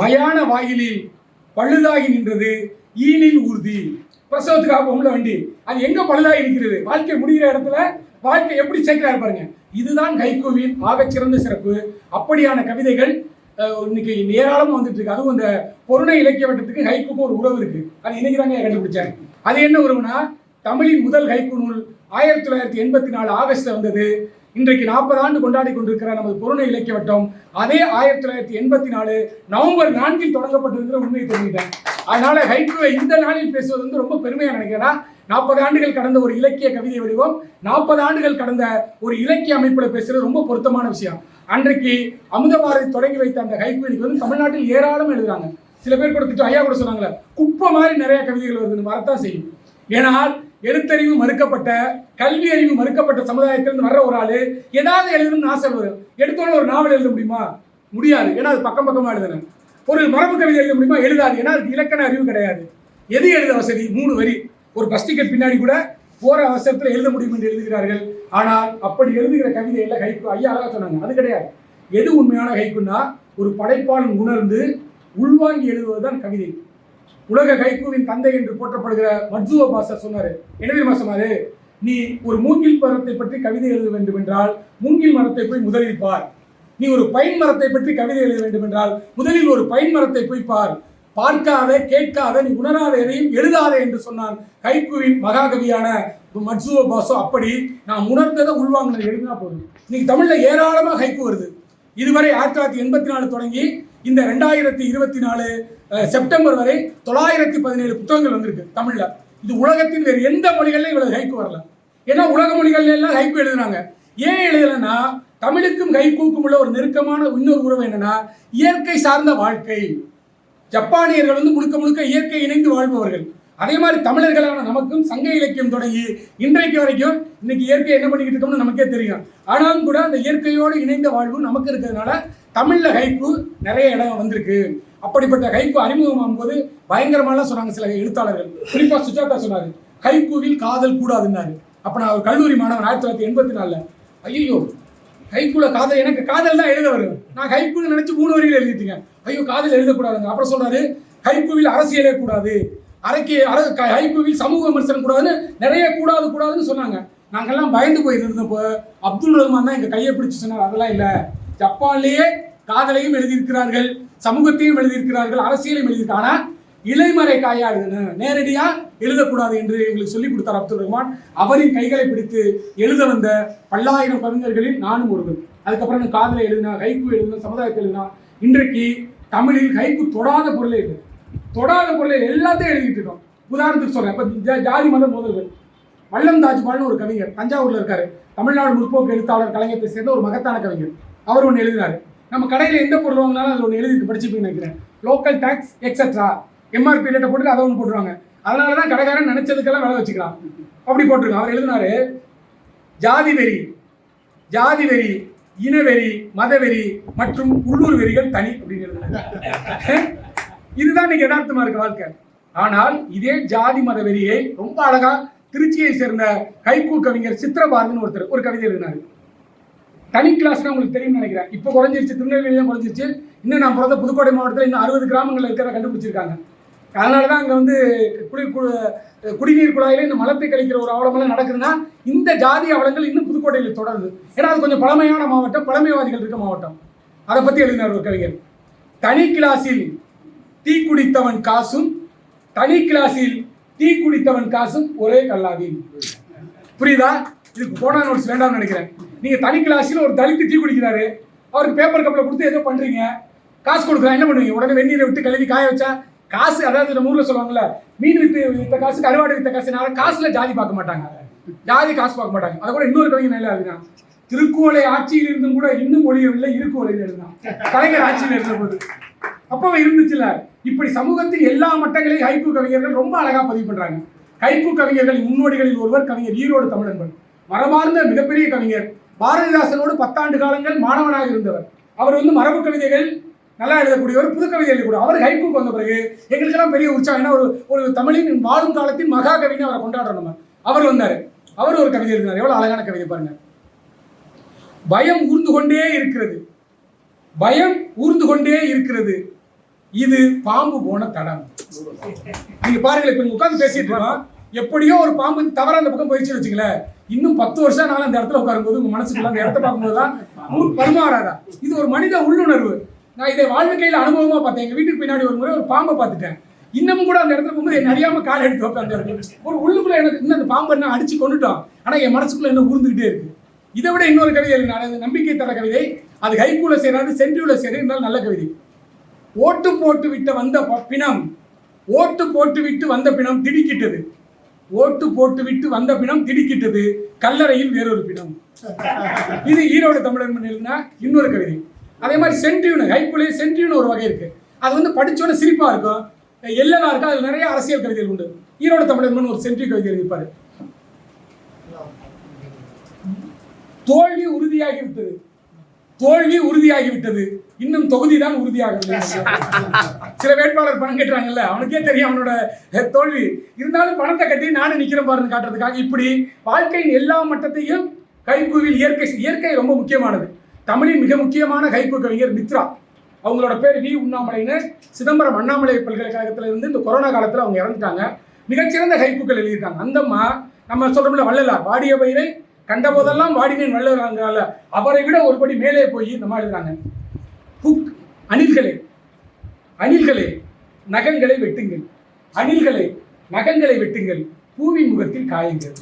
மயான வாயிலில் பழுதாகி நின்றது, ஈனில் ஊர்தி. பிரசவத்துக்காக போகல வண்டி, அது எங்க பழுதாகி இருக்கிறது? வாழ்க்கை முடிகிற இடத்துல வாழ்க்கை எப்படி சேர்க்கிறாரு பாருங்க. இதுதான் ஹைக்கூவின் ஆகச்சிறந்த சிறப்பு. அப்படியான கவிதைகள் இன்னைக்கு ஏராளமா வந்துட்டு இருக்கு. அதுவும் இந்த பொருணை இலக்கிய வட்டத்துக்கு ஹைக்கூக்கும் ஒரு உறவு இருக்கு. அது இன்னைக்கு தாங்க கண்டுபிடிச்சாங்க. அது என்ன உறவுனா, தமிழின் முதல் ஹைக்கூ நூல் 1984 ஆகஸ்ட்ல வந்தது. இன்றைக்கு 40 ஆண்டு கொண்டாடி கொண்டிருக்கிற நமது பொருணை இலக்கிய வட்டம் அதே 1984 நவம்பர் 4 தொடங்கப்பட்டிருக்கிற உண்மையை தெரிவித்தேன். அதனால ஹைக்கூவை இந்த நாளில் பேசுவது வந்து ரொம்ப பெருமையா நினைக்கிறேன். 40 ஆண்டுகள் கடந்த ஒரு இலக்கிய கவிதை வடிவம், 40 ஆண்டுகள் கடந்த ஒரு இலக்கிய அமைப்புல பேசுறது ரொம்ப பொருத்தமான விஷயம். அன்றைக்கு அமுதபாரதி தொடங்கி வைத்த அந்த ஹைக்கூ வந்து தமிழ்நாட்டில் ஏராளம் எழுதுறாங்க. சில பேர் கொடுத்துட்டு ஐயா கூட சொன்னாங்களே, குப்பை மாதிரி நிறைய கவிதைகள் வருதுன்னு வரத்தான் செய்யும். ஏனால் எழுத்தறிவு மறுக்கப்பட்ட, கல்வி அறிவு மறுக்கப்பட்ட சமுதாயத்திலிருந்து வர்ற ஒரு ஆளு ஏதாவது எழுதணும்னு ஆசை வரும். எடுத்தோட ஒரு நாவல் எழுத முடியுமா? முடியாது. ஏன்னா அது பக்கம் பக்கமா எழுதுறேன். ஒரு மரபு கவிதை எழுத முடியுமா? எழுதாது. ஏன்னா அதுக்கு இலக்கண அறிவு கிடையாது. எது எழுத வசதி? 3 வரி. ஒரு பஸ் டிக்கெட் பின்னாடி கூட போற அவசரத்தில் எழுத முடியும் என்று எழுதுகிறார்கள். ஆனால் அப்படி எழுதுகிற கவிதை எல்லாம் ஹைக்கூ. ஐயா அழகா சொன்னாங்க, அது கிடையாது. எது உண்மையான ஹைக்கூன்னா ஒரு படைப்பாளன் உணர்ந்து உள்வாங்கி எழுதுவதுதான் கவிதை. உலக ஹைக்கூவின் தந்தை என்று போற்றப்படுகிற மட்சுவோ பாசர் சொன்னாரு, என்ன சொன்னாரு, நீ ஒரு மூங்கில் மரத்தை பற்றி கவிதை எழுத வேண்டும் என்றால் மூங்கில் மரத்தை போய் முதலில் பார். நீ ஒரு பைன் மரத்தை பற்றி கவிதை எழுத வேண்டும் என்றால் முதலில் ஒரு பைன் மரத்தை போய் பார். பார்க்காத, கேட்காத, நீ உணராத எதையும் எழுதாத என்று சொன்னான் ஹைக்கூவின் மகாகவியான மட்சுவோ பாசோ. அப்படி நான் உணர்ந்ததை உள்வாங்கினது எழுதினா போதும். இன்னைக்கு தமிழ்ல ஏராளமாக ஹைக்கூ வருது. இதுவரை 1984 தொடங்கி இந்த 2024 செப்டம்பர் வரை 917 புத்தகங்கள் வந்திருக்கு தமிழ்ல. இது உலகத்தின் வேறு எந்த மொழிகள்ல இவ்வளவு ஹைக்கூ வரல. ஏன்னா உலக மொழிகள்ல எல்லாம் ஹைக்கூ எழுதுறாங்க. ஏன் எழுதலைன்னா தமிழுக்கும் ஹைக்கூக்கும் உள்ள ஒரு நெருக்கமான இன்னொரு உறவு என்னன்னா இயற்கை சார்ந்த வாழ்க்கை. ஜப்பானியர்கள் வந்து முழுக்க முழுக்க இயற்கை இணைந்து வாழ்பவர்கள். அதே மாதிரி தமிழர்களான நமக்கும் சங்க இலக்கியம் தொடங்கி இன்றைக்கு வரைக்கும் இன்னைக்கு இயற்கை என்ன பண்ணிக்கிட்டு இருக்கோம்னு நமக்கே தெரியும். ஆனாலும் கூட அந்த இயற்கையோடு இணைந்த வாழ்வு நமக்கு இருக்கிறதுனால தமிழ்ல ஹைக்கூ நிறைய இடம் வந்திருக்கு. அப்படிப்பட்ட ஹைக்கூ அறிமுகமாகும் போது பயங்கரமாலாம் சொன்னாங்க சில எழுத்தாளர்கள். குறிப்பா சுஜாதா சொன்னாரு, ஹைக்கூவில் காதல் கூடாதுன்னாரு. அப்ப நான் ஒரு கல்லூரி மாணவன் 1984. ஐயோ ஹைக்கூல காதல், எனக்கு காதல் தான் எழுத வரும், நான் ஹைக்கூன்னு நினைச்சு 3 வரிகள் எழுதிட்டீங்க, ஐயோ காதல் எழுதக்கூடாதுங்க. அப்புறம் சொல்றாரு ஹைக்கூவில் அரசியலே கூடாது, ஹைக்கூவில் சமூக விமர்சனம் கூடாதுன்னு நிறைய கூடாதுன்னு சொன்னாங்க. நாங்கெல்லாம் பயந்து போய் இருந்தப்போ அப்துல் ரஹ்மான் தான் எங்க கையை பிடிச்சு சொன்னார், அதெல்லாம் இல்லை, ஜப்பான்லேயே காதலையும் எழுதியிருக்கிறார்கள், சமூகத்தையும் எழுதியிருக்கிறார்கள், அரசியலையும் எழுதியிருக்காங்க, ஆனா இலைமறை காயா எழுதணும், நேரடியா எழுதக்கூடாது என்று எங்களுக்கு சொல்லிக் கொடுத்தார் அப்துல் ரஹ்மான். அவரின் கைகளை பிடித்து எழுத வந்த பல்லாயிரம் கவிஞர்களில் நானும் ஒருவர். அதுக்கப்புறம் காதலை எழுதினா, ஹைக்கூ எழுதினா, சமுதாயத்தை எழுதினா. இன்றைக்கு தமிழில் ஹைக்கூ தொடாத பொருளே இல்லை. தொடாத பொருளை எல்லாத்தையும் எழுதிட்டு இருக்கோம். உதாரணத்துக்கு சொல்றேன், இப்ப ஜாதி மத மோதல்கள். வல்லம் தாஜ்பால்னு ஒரு கவிஞர் தஞ்சாவூர்ல இருக்காரு. தமிழ்நாடு முற்போக்கு எழுத்தாளர் கலைஞத்தை சேர்ந்த ஒரு மகத்தான கவிஞர். அவர் ஒன்று எழுதினாரு. நம்ம கடையில் எந்த பொருள் வாங்கினாலும் அதில் ஒன்று எழுதி படிச்சுப்பீங்க நினைக்கிறேன். லோக்கல் டேக்ஸ் எக்ஸெட்ரா, எம்ஆர்பி ரேட்டை போட்டு அதை ஒன்று போட்டுருவாங்க. அதனால தான் கடைக்காரன் நினைச்சதுக்கெல்லாம் விலை வச்சுக்கலாம். அப்படி போட்டிருக்காங்க. அவர் எழுதினாரு, ஜாதி வெறி, இனவெறி, மதவெறி மற்றும் உள்ளூர் வெறிகள் தனி அப்படின்னு எழுதினாரு. இதுதான் இன்னைக்கு யதார்த்தமா இருக்க வாழ்க்கை. ஆனால் இதே ஜாதி மத வெறியை ரொம்ப அழகா திருச்சியை சேர்ந்த ஹைக்கூ கவிஞர் சித்திரபாரதின்னு ஒருத்தர் ஒரு கவிதை எழுதினாரு. தனி கிளாஸ்னா உங்களுக்கு தெரியும் நினைக்கிறேன். இப்போ குறைஞ்சிருச்சு, திருநெல்வேலியும் குறைஞ்சிருச்சு. இன்னும் நான் பிறந்த புதுக்கோட்டை மாவட்டத்தில் இன்னும் 60 கிராமங்கள் இருக்கிறத கண்டுபிடிச்சிருக்காங்க. அதனாலதான் அங்க வந்து குடிநீர் குழாயில இந்த மலத்தை கழிக்கிற ஒரு அவலமெல்லாம் நடக்குதுன்னா இந்த ஜாதி அவலங்கள் இன்னும் புதுக்கோட்டையில் தொடருது. ஏன்னா அது கொஞ்சம் பழமையான மாவட்டம், பழமைவாதிகள் இருக்க மாவட்டம். அதை பத்தி எழுதினார் ஒரு கவிஞர். தனி கிளாஸில் தீ குடித்தவன் காசும் ஒரே கல்லாவில். புரியுதா? இதுக்கு போனா நோட்ஸ் வேண்டாம்னு நினைக்கிறேன். நீங்க தனி கிளாஸில் ஒரு தலித்து டீ குடிக்கிறாரு, அவருக்கு பேப்பர் கப்பில் கொடுத்து ஏதோ பண்றீங்க, காசு கொடுக்குறா, என்ன பண்ணுவீங்க? உடனே வெந்நீரை விட்டு கழுவி காய வச்சா காசு, அதாவது நம்ம ஊர்ல சொல்லுவாங்கல்ல, மீன் வித்த காசு, கருவாடு வித்த காசுனால காசுல ஜாதி பார்க்க மாட்டாங்க, ஜாதி காசு பார்க்க மாட்டாங்க. அதை கூட இன்னொரு கவிஞர் நல்லா எழுதினான். திருக்குவளை ஆட்சியில் இருந்தும் கூட இன்னும் ஒழியவில்லை இருக்குவளையில் எழுதினான். கலைஞர் ஆட்சியில் இருந்த போது அப்பவே இருந்துச்சுல. இப்படி சமூகத்தின் எல்லா மட்டங்களையும் ஹைக்கூ கவிஞர்கள் ரொம்ப அழகா பதிவு பண்றாங்க. ஹைக்கூ கவிஞர்களின் முன்னோடிகளில் ஒருவர் கவிஞர் ஈரோடு தமிழன்பன். மரபார்ந்த மிகப்பெரிய கவிஞர். பாரதிதாசனோடு 10 ஆண்டு காலங்கள் மாணவனாக இருந்தவர். அவர் வந்து மரபு கவிதைகள் நல்லா எழுதக்கூடியவர், புது கவிதை எழுதக்கூடிய. அவர் ஹைக்கூக்கு வந்த பிறகு எங்களுக்கெல்லாம் பெரிய உற்சாகம். ஏன்னா ஒரு தமிழின் வாழும் காலத்தின் மகாகவின்னு அவரை கொண்டாடுறோம் நம்ம. அவர் வந்தாரு, அவர் ஒரு கவிதை எழுதினார். எவ்வளவு அழகான கவிதை பாருங்க. பயம் ஊர்ந்து கொண்டே இருக்கிறது, இது பாம்பு போன தடம். நீங்க பாருங்களேன், இப்ப உட்கார்ந்து பேசிட்டு இருக்கோம், எப்படியோ ஒரு பாம்பு தவறா அந்த பக்கம் போயிடுச்சு வச்சுங்களேன், இன்னும் 10 வருஷம் நாள் அந்த இடத்துல உட்காரும்போது உங்க மனசுக்குள்ள அந்த இடத்த பார்க்கும்போதுதான் பரிமாறாதா. இது ஒரு மனித உள்ளுணர்வு. நான் இதை வாழ்க்கையில அனுபவமா பார்த்தேன். எங்க வீட்டுக்கு பின்னாடி ஒரு முறை ஒரு பாம்பை பார்த்துட்டேன். இன்னமும் கூட அந்த இடத்துல போகும்போது என்ன அறியாம கால் எடுத்து வைப்பேன். அந்த இடத்துல ஒரு உள்ளுக்குள்ள எனக்கு இன்னும் அந்த பாம்பை என்ன அடிச்சு கொண்டுட்டோம், ஆனா என் மனசுக்குள்ள என்ன ஊர்ந்துகிட்டே இருக்கு. இதை விட இன்னொரு கவிதை எழுதினார், அது நம்பிக்கை தர கவிதை. அது ஹைக்கூல செய்யறாரு, சென்ட்ரியூல செய்யறது, இருந்தாலும் நல்ல கவிதை. ஓட்டு போட்டு விட்டு வந்த பிணம், ஓட்டு போட்டு விட்டு வந்த பிணம் திடுக்கிட்டது, ஓட்டு போட்டு விட்டு வந்த பிணம் திடுக்கிட்டது, கல்லறையில் வேறொரு பிணம். இது ஈரோடு தமிழன் எழுதினா இன்னொரு கவிதை. அதே மாதிரி சென்ட்ரியூன், ஹைக்கூலே சென்ட்ரியூன் ஒரு வகை இருக்கு. அது வந்து படிச்சோட சிரிப்பா இருக்கும், எல்லாம் இருக்கும். அதுல நிறைய அரசியல் கவிதைகள் உண்டு. ஈரோடு தமிழன் ஒரு சென்ட்ரி கவிதை எழுதிப்பாரு. தோல்வி உறுதியாகிவிட்டது, தோல்வி உறுதியாகிவிட்டது, இன்னும் தொகுதி தான் உறுதியாக. சில வேட்பாளர் பணம் கட்டுறாங்கல்ல, அவனுக்கே தெரியும் அவனோட தோல்வி. இருந்தாலும் பணத்தை கட்டி நானும் நிக்கிறேன் பாருன்னு காட்டுறதுக்காக இப்படி வாழ்க்கையின் எல்லா மட்டத்தையும் ஹைக்கூவில் இயற்கை ரொம்ப முக்கியமானது. தமிழின் மிக முக்கியமான ஹைக்கூ கவிஞர் மித்ரா. அவங்களோட பேர் வி உண்ணாமலைன்னு, சிதம்பரம் அண்ணாமலை பல்கலைக்கழகத்தில் இருந்து இந்த கொரோனா காலத்தில் அவங்க இறந்துட்டாங்க. மிகச்சிறந்த ஹைக்கூக்கள் எழுதியிருக்காங்க. அந்தம்மா நம்ம சொல்றோம்ல வள்ளலார், வாடிய பயிரை கண்ட போதெல்லாம் வாடினேன் வள்ளலாங்கிறால, அவரை விட ஒருபடி மேலே போய் இந்த மாதிரி எழுதுறாங்க. அணில்களே அணில்களே நகங்களை வெட்டுங்கள், அணில்களே நகங்களை வெட்டுங்கள், பூவின் முகத்தில் காயுங்கள்.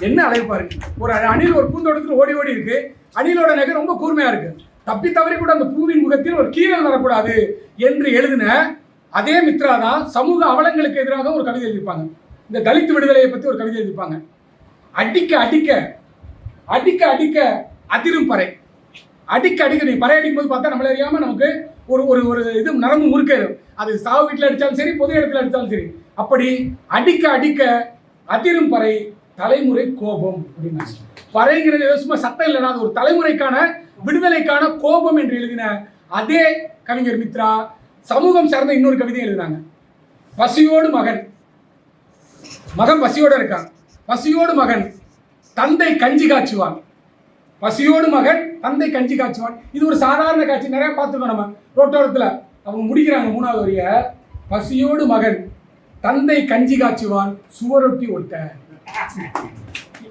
என்ன அழைப்பு பாருங்க. ஒரு அணில் ஒரு பூந்தோட்டத்தில் ஓடி ஓடி இருக்கு, அணிலோட நகை ரொம்ப கூர்மையா இருக்கு. தப்பி தவறி கூட அந்த பூவின் முகத்தில் ஒரு கீழல் வரக்கூடாது என்று எழுதின அதே மித்ரா தான் சமூக அவலங்களுக்கு எதிராக ஒரு கவிதை எழுதிப்பாங்க. இந்த தலித் விடுதலையை பற்றி ஒரு கவிதை எழுதிப்பாங்க. அடிக்க அடிக்க அடிக்க அடிக்க அதிரும் பறை, அடிக்க அடிக்க நீ பறை அடிக்கும் போது பார்த்தா நம்மள அறியாம நமக்கு ஒரு ஒரு ஒரு இது நரம்பு முறுக்கேறும். அது சாவு வீட்டில் அடித்தாலும் சரி, பொது இடத்துல அடித்தாலும் சரி. அப்படி அடிக்க அடிக்க அதிரும் பறை, தலைமுறை கோபம் அப்படின்னா பறைங்கிறது சும்மா சத்தம் இல்லைனா அது ஒரு தலைமுறைக்கான விடுதலைக்கான கோபம் என்று எழுதின அதே கவிஞர் மித்ரா சமூகம் சார்ந்த இன்னொரு கவிதை எழுதினாங்க. பசியோடு மகன், மகன் பசியோடு இருக்கான், பசியோடு மகன் தந்தை கஞ்சி காய்ச்சுவான், பசியோடு மகன் தந்தை கஞ்சி காய்ச்சுவான். இது ஒரு சாதாரண காட்சி, நிறைய பார்த்துக்கோம் நம்ம ரோட்டோரத்தில். அவங்க முடிக்கிறாங்க 3வது வரிய, பசியோடு மகன் தந்தை கஞ்சி காய்ச்சுவான், சுவரொட்டி ஒட்ட.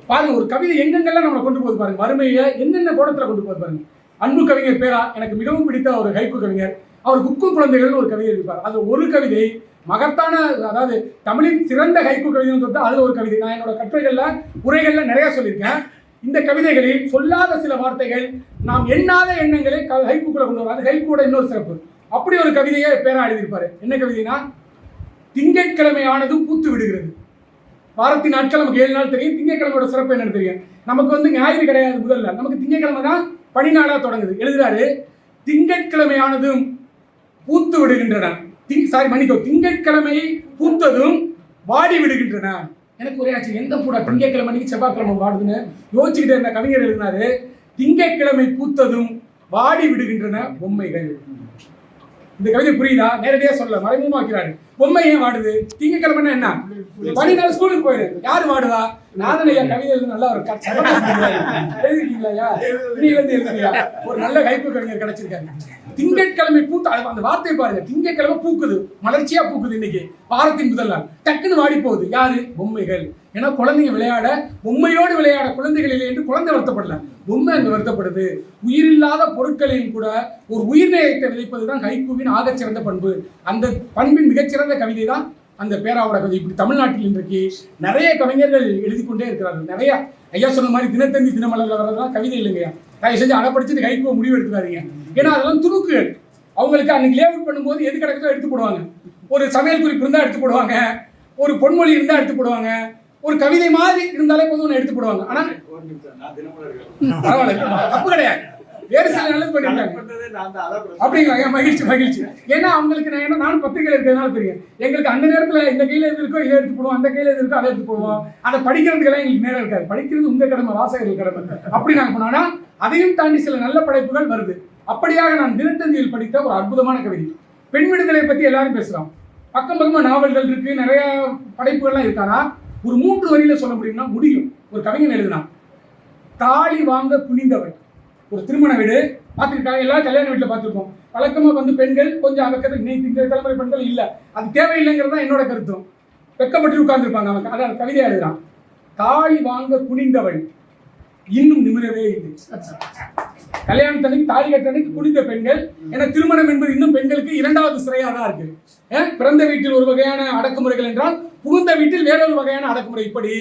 பாருங்க ஒரு கவிதை எங்கெங்கெல்லாம் நம்மளை கொண்டு போது பாருங்க, வறுமையை என்னென்ன கோணத்தில் கொண்டு போது பாருங்க. அன்பு கவிஞர் பேரா எனக்கு மிகவும் பிடித்த ஒரு ஹைக்கூ கவிஞர், அவர் குக்கு குழந்தைகள்னு ஒரு கவிதை எழுதிப்பார். அது ஒரு கவிதை மகத்தான, அதாவது தமிழின் சிறந்த ஹைக்கூ கவிதைன்னு சொல்லிட்டு அதில் ஒரு கவிதை. நான் என்னோட கட்டுரைகளில் உரைகளில் நிறைய சொல்லியிருக்கேன். இந்த கவிதைகளில் சொல்லாத சில வார்த்தைகள், நாம் எண்ணாத எண்ணங்களை ஹைக்கூக்குள்ள கொண்டு வரும். அது ஹைக்கூட இன்னொரு சிறப்பு. அப்படி ஒரு கவிதையை பேரா எழுதியிருப்பாரு. என்ன கவிதைனா, திங்கட்கிழமை ஆனதும் பூத்து விடுகிறது. வாரத்தின் நாட்கள் நமக்கு 7 நாள் தெரியும். திங்கட்கிழமையோட சிறப்பு என்னன்னு தெரியும். நமக்கு வந்து ஞாயிறு கிடையாது முதல்ல, நமக்கு திங்கட்கிழமை தான் பணி நாளா தொடங்குது. எழுதுறாரு, திங்கட்கிழமையானதும் பூத்து விடுகின்றன, திங்கட்கிழமை பூத்ததும் வாடி விடுகின்றன. எனக்கு ஒரே ஆச்சு, எந்த பூடா திங்கட்கிழமை செவ்வாய்க்கிழமை வாடுதுன்னு யோசிச்சுக்கிட்டே இருந்த கவிஞர் எழுதினாரு, திங்கட்கிழமை பூத்ததும் வாடி விடுகின்றன பொம்மைகள். இந்த கவிதை புரியுதா? நேரடியாக சொல்ல மறைமுகமாக்கிறாரு. பொம்மை ஏன் வாடுது? திங்கக்கிழமைன்னா என்ன? பனி நாள் ஸ்கூலுக்கு போயிடு. யாரு வாடுவா? நாதனையா கவிதை நல்லா ஒரு எழுதிருக்கீங்களா? ஒரு நல்ல ஹைக்கூ கவிஞர் கிடைச்சிருக்காரு. திங்கட்கிழமை பூத்த அந்த வார்த்தை பாருங்க, திங்கட்கிழமை பூக்குது, மலர்ச்சியா பூக்குது. இன்னைக்கு வாரத்தின் முதல் நாள் டக்குன்னு வாடி போகுது. யாரு? பொம்மைகள். ஏன்னா குழந்தைங்க விளையாட, பொம்மையோடு விளையாட குழந்தைகள் இல்லை என்று குழந்தை வருத்தப்படல, பொம்மை அங்கு வருத்தப்படுது. உயிரில்லாத பொருட்களில் கூட ஒரு உயிர்நேயத்தை விதைப்பதுதான் ஹைக்கூவின் ஆகச்சிறந்த பண்பு. அந்த பண்பின் மிகச்சிறந்த கவிதை தான் அந்த பேராவோட கவிதை. இப்படி தமிழ்நாட்டில் இன்றைக்கு நிறைய கவிஞர்கள் எழுதி கொண்டே இருக்கிறார்கள். நிறைய ஐயா சொன்ன மாதிரி தினத்தந்தி தினமலர்ல வர்றதுலாம் கவிதை இல்லைங்கய்யா. தயவு செஞ்சு அதை படிச்சுட்டு ஹைக்கூவை முடிவு எடுத்துக்காதீங்க. ஏன்னா அதெல்லாம் துணுக்குகள். அவங்களுக்கு அன்னைக்கு லேஅவுட் பண்ணும்போது எது கிடக்குதோ எடுத்து போடுவாங்க. ஒரு சமையல் குறிப்பு இருந்தால் எடுத்து போடுவாங்க, ஒரு பொன்மொழி இருந்தால் எடுத்து போடுவாங்க, ஒரு கவிதை மாதிரி இருந்தாலே போதும் ஒன்று எடுத்து போடுவாங்க. ஆனா பரவாயில்ல, தப்பு கிடையாது. வேறு சில நல்லது பண்ணிருக்காங்க அப்படிங்களா? மகிழ்ச்சி மகிழ்ச்சி. ஏன்னா அவங்களுக்கு நான் பத்திரிகையில் இருக்கிறதுனால தெரியும். எங்களுக்கு அந்த நேரத்தில் இந்த கையில எது இருக்கோ இதை எடுத்து போடுவோம், அந்த கையில எது இருக்கோ அதை எடுத்து போடுவோம். அதை படிக்கிறதுக்கெல்லாம் எங்களுக்கு நேரம் இருக்காது. படிக்கிறது உங்க கடமை, வாசகர்கள் கடமை. அப்படி நாங்கள் போனோம்னா அதையும் தாண்டி சில நல்ல படைப்புகள் வருது. அப்படியாக நான் தினத்தந்தியில் படித்த ஒரு அற்புதமான கவிதை. பெண் விடுதலை பற்றி எல்லாரும் பேசுகிறோம். பக்கம் பக்கமாக நாவல்கள் இருக்கு, நிறைய படைப்புகள்லாம் இருக்கானா ஒரு 3 வரியில சொல்ல முடியும்னா முடியும். ஒரு கவிஞன் எழுதினான், தாலி வாங்க குனிந்தவள். ஒரு திருமண வீடு பார்த்துக்கிட்டாங்க, எல்லாரும் கல்யாண வீட்டில் பார்த்துருக்கோம். வழக்கமாக வந்து பெண்கள் கொஞ்சம் அவக்கிறது, இன்னைக்கு இந்த தலைமுறை பெண்கள் இல்லை, அது தேவையில்லைங்கிறது தான் என்னோட கருத்தும். வெக்கப்பட்டு உட்கார்ந்துருப்பாங்க. அவங்க அதான் கவிதை எழுதுறான், தாலி வாங்க குனிந்தவள் இன்னும் நிமிரவே இல்லை. கல்யாணத்தன்னைக்கு தாலி கட்டன்னைக்கு குடித்த பெண்கள் என திருமணம் என்பது இன்னும் பெண்களுக்கு இரண்டாவது சிறையாக தான் இருக்கு. பிறந்த வீட்டில் ஒரு வகையான அடக்குமுறைகள் என்றால் புகுந்த வீட்டில் வேறொரு வகையான அடக்குமுறை. இப்படி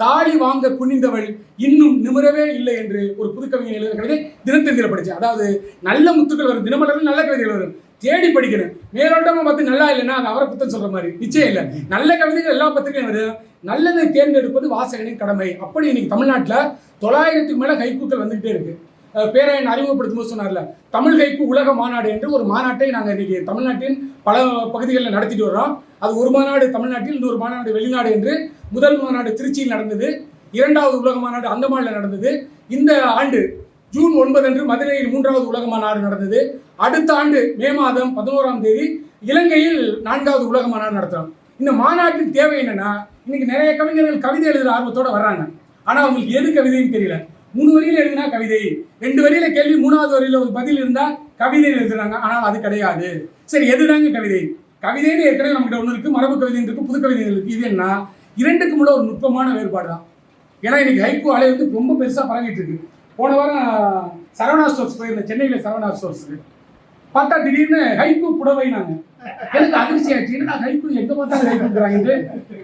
தாலி வாங்க குனிந்தவள் இன்னும் நிமிரவே இல்லை என்று ஒரு புதுக்கவிஞர் எழுதுகிற கவிதை தினத்தந்தியில் படித்தேன். அதாவது நல்ல முத்துக்கள் வரும், தினமலர்கள் நல்ல கவிதைகள் வரும், தேடி படிக்கிறேன். மேலோட்டமா பார்த்து நல்லா இல்லைன்னா அது அவரை புத்தம் சொல்ற மாதிரி நிச்சயம் இல்லை. நல்ல கவிதைகள் எல்லா பத்திரிகையும் வரும். நல்லதை தேர்ந்தெடுப்பது வாசகனின் கடமை. அப்படி இன்னைக்கு தமிழ்நாட்டில் 900க்கு மேல கைக்கூக்கள் வந்துகிட்டே இருக்கு. பேராயன் அறிமுகப்படுத்தும் போது சொன்னார்ல, தமிழ் கைப்பு உலக மாநாடு என்று ஒரு மாநாட்டை நாங்கள் இன்னைக்கு தமிழ்நாட்டின் பல பகுதிகளில் நடத்திட்டு வர்றோம். அது ஒரு மாநாடு தமிழ்நாட்டில், இன்னொரு மாநாடு வெளிநாடு என்று. முதல் மாநாடு திருச்சியில் நடந்தது, இரண்டாவது உலக மாநாடு அந்தமானில் நடந்தது. இந்த ஆண்டு ஜூன் 9 அன்று மதுரையில் 3வது உலக மாநாடு நடந்தது. அடுத்த ஆண்டு மே மாதம் 11ஆம் தேதி இலங்கையில் 4வது உலக மாநாடு நடத்துகிறோம். இந்த மாநாட்டின் தேவை என்னன்னா, இன்னைக்கு நிறைய கவிஞர்கள் கவிதை எழுதுகிற ஆர்வத்தோடு வர்றாங்க. ஆனால் அவங்களுக்கு எது கவிதைன்னு தெரியல. 3 வரியில் எழுதினா கவிதை, 2 வரியில கேள்வி, 3வது வரியில ஒரு பதில் இருந்தால் கவிதை எழுதுறாங்க. ஆனால் அது கிடையாது. சரி, எதுதாங்க கவிதை? கவிதைன்னு ஏற்கனவே நம்மகிட்ட ஒன்று இருக்கு, மரபு கவிதை இருக்கு, புது கவிதைகள் இருக்கு. இது என்ன, இரண்டுக்கும் உள்ள ஒரு நுட்பமான வேறுபாடு தான். ஏன்னா இன்னைக்கு ஹைக்கூ அலை வந்து ரொம்ப பெருசாக பரவிட்டு இருக்கு. போன வாரம் சரவணா ஸ்டோர்ஸ் போயிருந்தேன், சென்னையில் சரவணா ஸ்டோர்ஸ். பார்த்தா திடீர்னு ஹைக்கூ புடவைனாங்க. எனக்கு அதிர்ச்சி ஆச்சு, என்னடா ஹைக்கூ எங்கே பார்த்தாலும் ஹைக்கூங்கிறாங்க.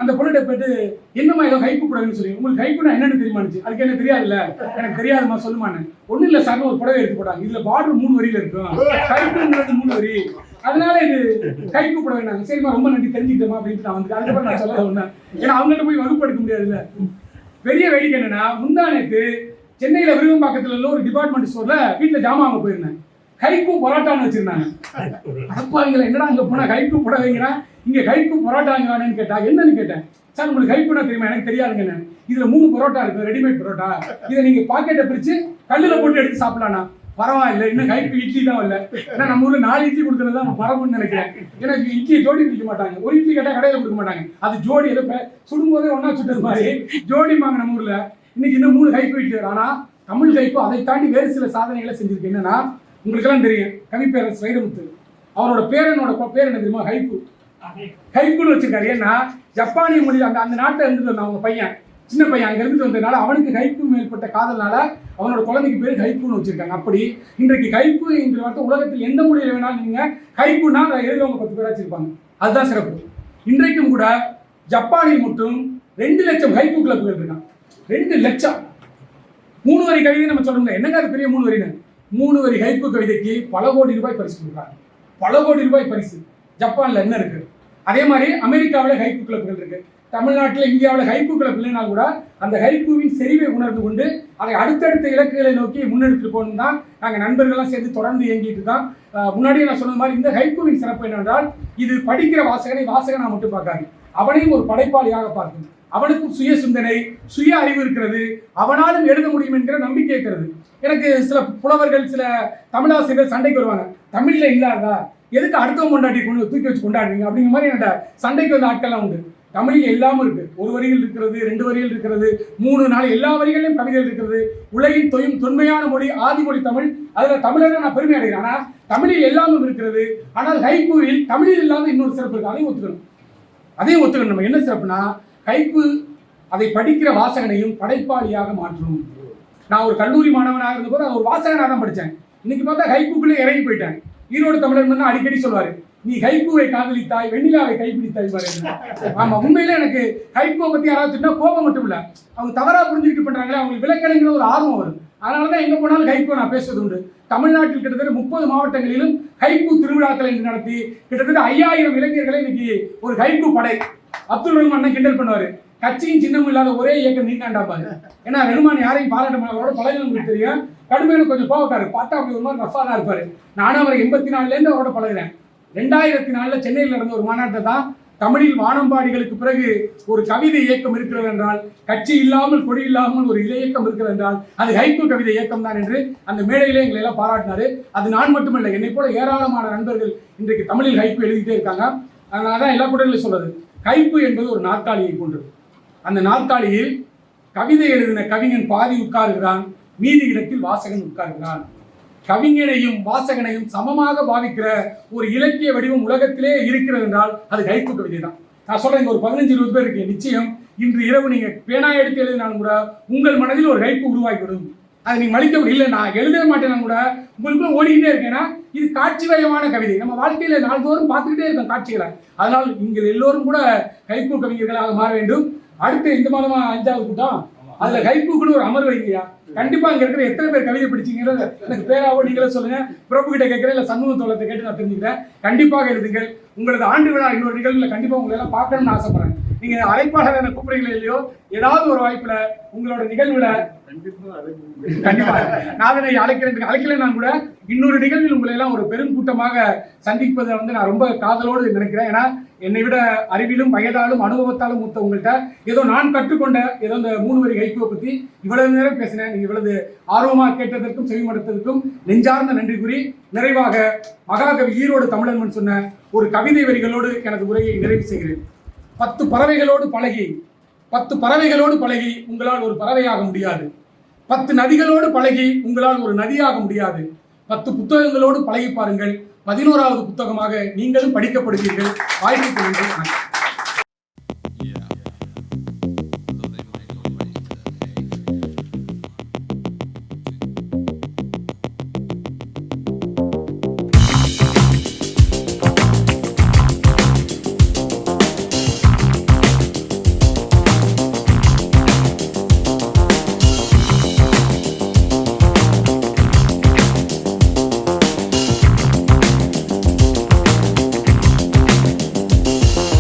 அந்த பொண்ணுகிட்ட போயிட்டு என்னம்மா ஏதோ ஹைக்கூ புடவைன்னு சொல்லி, உங்களுக்கு ஹைக்கூனா என்னன்னு தெரியுமானுச்சு. அதுக்கு என்ன தெரியாதுல்ல, எனக்கு தெரியாதுமா சொல்லுமான்னு. ஒன்றும் இல்லை சார்னு ஒரு புடவை எடுத்து போட்டாங்க. இதில் பார்டர் 3 வரியில் இருக்கும், ஹைக்கூங்கிறது 3 வரி, அதனால இது ஹைக்கூ புடவைனாங்க. சரிம்மா ரொம்ப நன்றி, தெரிஞ்சுக்கிட்டோமா அப்படின்ட்டு நான் வந்து அதுக்கப்புறம் நான் சொல்ல ஒன்றேன். ஏன்னா அவங்கள்ட்ட போய் வகுப்பு எடுக்க முடியாதுல்ல. பெரிய வேடிக்கை என்னன்னா, முந்தானத்து சென்னையில் விருகம்பாக்கத்தில் உள்ள ஒரு டிபார்ட்மெண்ட் ஸ்டோர்ல வீட்டில் ஜாமான் வாங்க போயிருந்தேன். ஹைக்கூ பரோட்டான்னு வச்சிருந்தாங்க. அப்பாங்களா, என்னடா அங்கே போனால் ஹைக்கூ புடவைங்கிறான், இங்கே ஹைக்கூ பரோட்டாங்கிறானேன்னு கேட்டா. என்னன்னு கேட்டேன். சார் உங்களுக்கு ஹைக்கூனா தெரியுமா? எனக்கு தெரியாதுங்க. இதில் 3 பரோட்டா இருக்கு, ரெடிமேட் பரோட்டா. இதை நீங்கள் பாக்கெட்டை பிரித்து கல்லில் போட்டு எடுத்து சாப்பிடலாம்னா. பரவாயில்ல, இன்னும் ஹைக்கூ இட்லி தான் இல்லை. ஏன்னா நம்ம ஊரில் 4 இட்லி கொடுக்குறது தான் பரவுன்னு நினைக்கிறேன். ஏன்னா இட்லி ஜோடி பிடிக்க மாட்டாங்க. ஒரு இட்லி கேட்டால் கடையில் கொடுக்க மாட்டாங்க. அது ஜோடி ஏதோ சுடும்போதே ஒன்றா சுட்டது மாதிரி ஜோடி வாங்க நம்ம ஊரில். இன்னைக்கு இன்னும் 3 ஹைக்கூ இட்லி. ஆனால் தமிழ் ஹைக்கூ அதை தாண்டி வேறு சில சாதனைகளை செஞ்சிருக்கு. என்னன்னா, உங்களுக்கெல்லாம் தெரியும், கவிப்பேரர் வைரமுத்து, அவரோட பேரனோட பேர் என்ன தெரியுமா? ஹைக்கூ. ஹைக்கூன்னு வச்சிருக்காரு. ஏன்னா ஜப்பானிய மொழி அந்த நாட்டில் இருந்துட்டு அவங்க பையன், சின்ன பையன் அங்கே இருந்துட்டு வந்ததுனால அவனுக்கு ஹைக்கூ மேற்பட்ட காதல்னால அவனோட குழந்தைக்கு பேர் ஹைக்கூன்னு வச்சிருக்காங்க. அப்படி இன்றைக்கு ஹைக்கூ என்ற வார்த்தை உலகத்தில் எந்த மொழியில் வேணாலும் நீங்க ஹைக்கூனா அதை எழுதுறவங்க 10 பேராக வச்சிருப்பாங்க. அதுதான் சிறப்பு. இன்றைக்கும் கூட ஜப்பானில் மட்டும் 2 லட்சம் ஹைக்கூ கிளப்புகள் இருக்கான். 2 லட்சம். 3 வரி கவிதை நம்ம சொல்றோம்ல, என்னங்க அது பெரிய 3 வரின்னு. 3 வரி ஹைக்கூ கவிதைக்கு பல கோடி ரூபாய் பரிசு கொடுக்குறாங்க. பல கோடி ரூபாய் பரிசு. ஜப்பான்ல என்ன இருக்கு? அதே மாதிரி அமெரிக்காவில் ஹைக்கூ கிளப்புகள் இருக்கு. தமிழ்நாட்டில், இந்தியாவில் ஹைக்கூ கிளப் இல்லைனால் கூட அந்த ஹைக்கூவின் செறிவை உணர்ந்து கொண்டு அதை அடுத்தடுத்த இலக்குகளை நோக்கி முன்னெடுத்து போகணும் தான் நாங்கள் நண்பர்கள்லாம் சேர்ந்து தொடர்ந்து இயங்கிட்டு தான். முன்னாடியே நான் சொன்ன மாதிரி இந்த ஹைக்கூவின் சிறப்பு என்னவென்றால், இது படிக்கிற வாசகனை மட்டும் பார்க்காது, அவனையும் ஒரு படைப்பாளியாக பார்க்கும். அவனுக்கும் சுய சிந்தனை, சுய அறிவு இருக்கிறது, அவனாலும் எழுத முடியும் என்கிற நம்பிக்கை இருக்கிறது. எனக்கு சில புலவர்கள், சில தமிழாசிரியர்கள் சண்டைக்கு வருவாங்க, தமிழில் இல்லாதா, எதுக்கு அடுத்தவங்க கொண்டாடி தூக்கி வச்சு கொண்டாடுறீங்க அப்படிங்கிற மாதிரி என்னோட சண்டைக்கு வந்த ஆட்கள்லாம் உண்டு. தமிழில் எல்லாமே இருக்கு. 1 வரியில் இருக்கிறது, 2 வரியில் இருக்கிறது, 3, 4 எல்லா வரிகளிலும் கவிதைகள் இருக்கிறது. உலகின் தொன்மையான மொழி ஆதிமொழி தமிழ். அதில் தமிழரை நான் பெருமை அடைகிறேன். ஆனால் தமிழில் எல்லாமே இருக்கிறது. ஆனால் ஹைக்கூவில் தமிழில் இல்லாத இன்னொரு சிறப்பு இருக்கு. அதையும் ஒத்துக்கணும். நம்ம என்ன சிறப்புனா, ஹைக்கூ அதை படிக்கிற வாசகனையும் படைப்பாளியாக மாற்றும். நான் ஒரு கல்லூரி மாணவனாக இருந்தபோது அது ஒரு வாசகனாக தான் படித்தேன். இன்னைக்கு பார்த்தா ஹைக்கூக்குள்ளே இறங்கி போயிட்டேன். ஈரோடு தமிழர் அடிக்கடி சொல்வாரு, நீ ஹைக்கூவை காதலித்தாய், வெண்ணிலாவை கைப்பிடித்தாய் பாரு. ஆமா, உண்மையில எனக்கு ஹைக்கூவை பத்தி யாராவது சொன்னா கோபம் மட்டும் இல்ல, அவங்க தவறா புரிஞ்சுக்கிட்டு பண்றாங்களே, அவங்களுக்கு விளக்கணுங்கிற ஒரு ஆர்வம் வரும். அதனாலதான் எங்க போனாலும் ஹைக்கூ நான் பேசுவது உண்டு. தமிழ்நாட்டில் கிட்டத்தட்ட 30 மாவட்டங்களிலும் ஹைக்கூ திருவிழாக்களை நடத்தி கிட்டத்தட்ட 5000 இளைஞர்களை இன்னைக்கு ஒரு ஹைக்கூ படை. அப்துல் ரஹ்மான் கிண்டல் பண்ணுவாரு, கட்சியும் சின்னமும் இல்லாத ஒரே இயக்கம் நீண்டாண்டாப்பாரு. ஏன்னா ரஹ்மான் யாரையும் பாராட்ட அவரோட பழகினவங்களுக்கு தெரியும். கடுமையான கொஞ்சம் கோவக்காரு, பார்த்தா அப்படி ஒரு மாதிரி ரஃபா தான் இருப்பாரு. நானும் அவரை 84லேருந்து அவரோட பழகிறேன். 2004 சென்னையில் நடந்த ஒரு மாநாட்டை தான் தமிழில் வானம்பாடிகளுக்கு பிறகு ஒரு கவிதை இயக்கம் இருக்கிறது என்றால், கட்சி இல்லாமல் கொடி இல்லாமல் ஒரு இயக்கம் இருக்கிறது என்றால் அது ஹைக்கூ கவிதை இயக்கம் தான் என்று அந்த மேடையிலே எங்களை எல்லாம் பாராட்டினாரு. அது நான் மட்டுமல்ல, என்னை போல ஏராளமான நண்பர்கள் இன்றைக்கு தமிழில் ஹைக்கூ எழுதிட்டே இருக்காங்க. அதனால தான் எல்லா கூட்டங்களும் சொல்றது, ஹைக்கூ என்பது ஒரு நாற்காலியை போன்றது. அந்த நாற்காலியில் கவிதை எழுதின கவிஞன் பாதி உட்காருகிறான், மீதி இடத்தில் வாசகன் உட்காருகிறான். கவிஞனையும் வாசகனையும் சமமாக பாவிக்கிற ஒரு இலக்கிய வடிவம் உலகத்திலே இருக்கிறது என்றால் அது ஹைக்கூ கவிதை தான். நான் சொல்றேன், இங்க ஒரு 15-20 பேர் இருக்கு. நிச்சயம் இன்று இரவு நீங்க பேனா எடுத்து எழுதினாலும் கூட உங்கள் மனதில் ஒரு ஹைக்கூ உருவாகிவிடும். அதை நீங்க மலிக்க இல்லை, நான் எழுதவே மாட்டேன்னா கூட உங்களுக்குள்ள ஓடிக்கிட்டே இருக்கேன்னா இது காட்சிமயமான கவிதை. நம்ம வாழ்க்கையில நாள்தோறும் பார்த்துக்கிட்டே இருக்கோம் காட்சிகளை. அதனால் நீங்கள் எல்லோரும் கூட கைக்கூ கவிஞர்களாக மாற வேண்டும். அடுத்து இந்த மாதமா 5வது கூட்டம், அதுல கைக்கூக்குன்னு ஒரு அமர்வு வைங்கயா. கண்டிப்பா அங்க இருக்கிற எத்தனை பேர் கவிதை படிச்சீங்கிறத எனக்கு பேராவோ நீங்களே சொல்லுங்க. பிரபு கிட்ட கேட்கிறேன், இல்ல சண்முக தோழத்தை கேட்டு நான் தெரிஞ்சுக்கிறேன். கண்டிப்பாக எழுதுங்கள். உங்களது ஆண்டு விழா இன்னொரு நிகழ்வுல கண்டிப்பா உங்களை எல்லாம் பார்க்கணும்னு ஆசைப்படுறேன். நீங்க அழைப்பாளர் என்ன கூப்பிடுறீங்களோ இல்லையோ, ஏதாவது ஒரு வாய்ப்புல உங்களோட நிகழ்வுல கண்டிப்பா நான் அழைக்கலைன்னா கூட இன்னொரு நிகழ்வில் உங்களை எல்லாம் ஒரு பெரும் கூட்டமாக சந்திப்பதை நான் ரொம்ப காதலோடு நினைக்கிறேன். ஏன்னா என்னை விட அறிவிலும் வயதாலும் அனுபவத்தாலும் மூத்த உங்கள்கிட்ட ஏதோ நான் கற்றுக்கொண்ட ஏதோ இந்த 3 வரி கைக்குவை பத்தி இவ்வளவு நேரம் பேசினேன். நீங்க இவ்வளவு ஆர்வமாக கேட்டதற்கும் செவிமடுத்ததற்கும் நெஞ்சார்ந்த நன்றி கூறி நிறைவாக மகாகவி ஈரோடு தமிழன்மன் சொன்ன ஒரு கவிதை வரிகளோடு எனது உரையை நிறைவு செய்கிறேன். 10 பறவைகளோடு பழகி உங்களால் ஒரு பறவையாக முடியாது. 10 நதிகளோடு பழகி உங்களால் ஒரு நதியாக முடியாது. 10 புத்தகங்களோடு பழகி பாருங்கள், 11வது புத்தகமாக நீங்களும் படிக்கப்படுவீர்கள். வாய்ப்புக்கு நன்றி.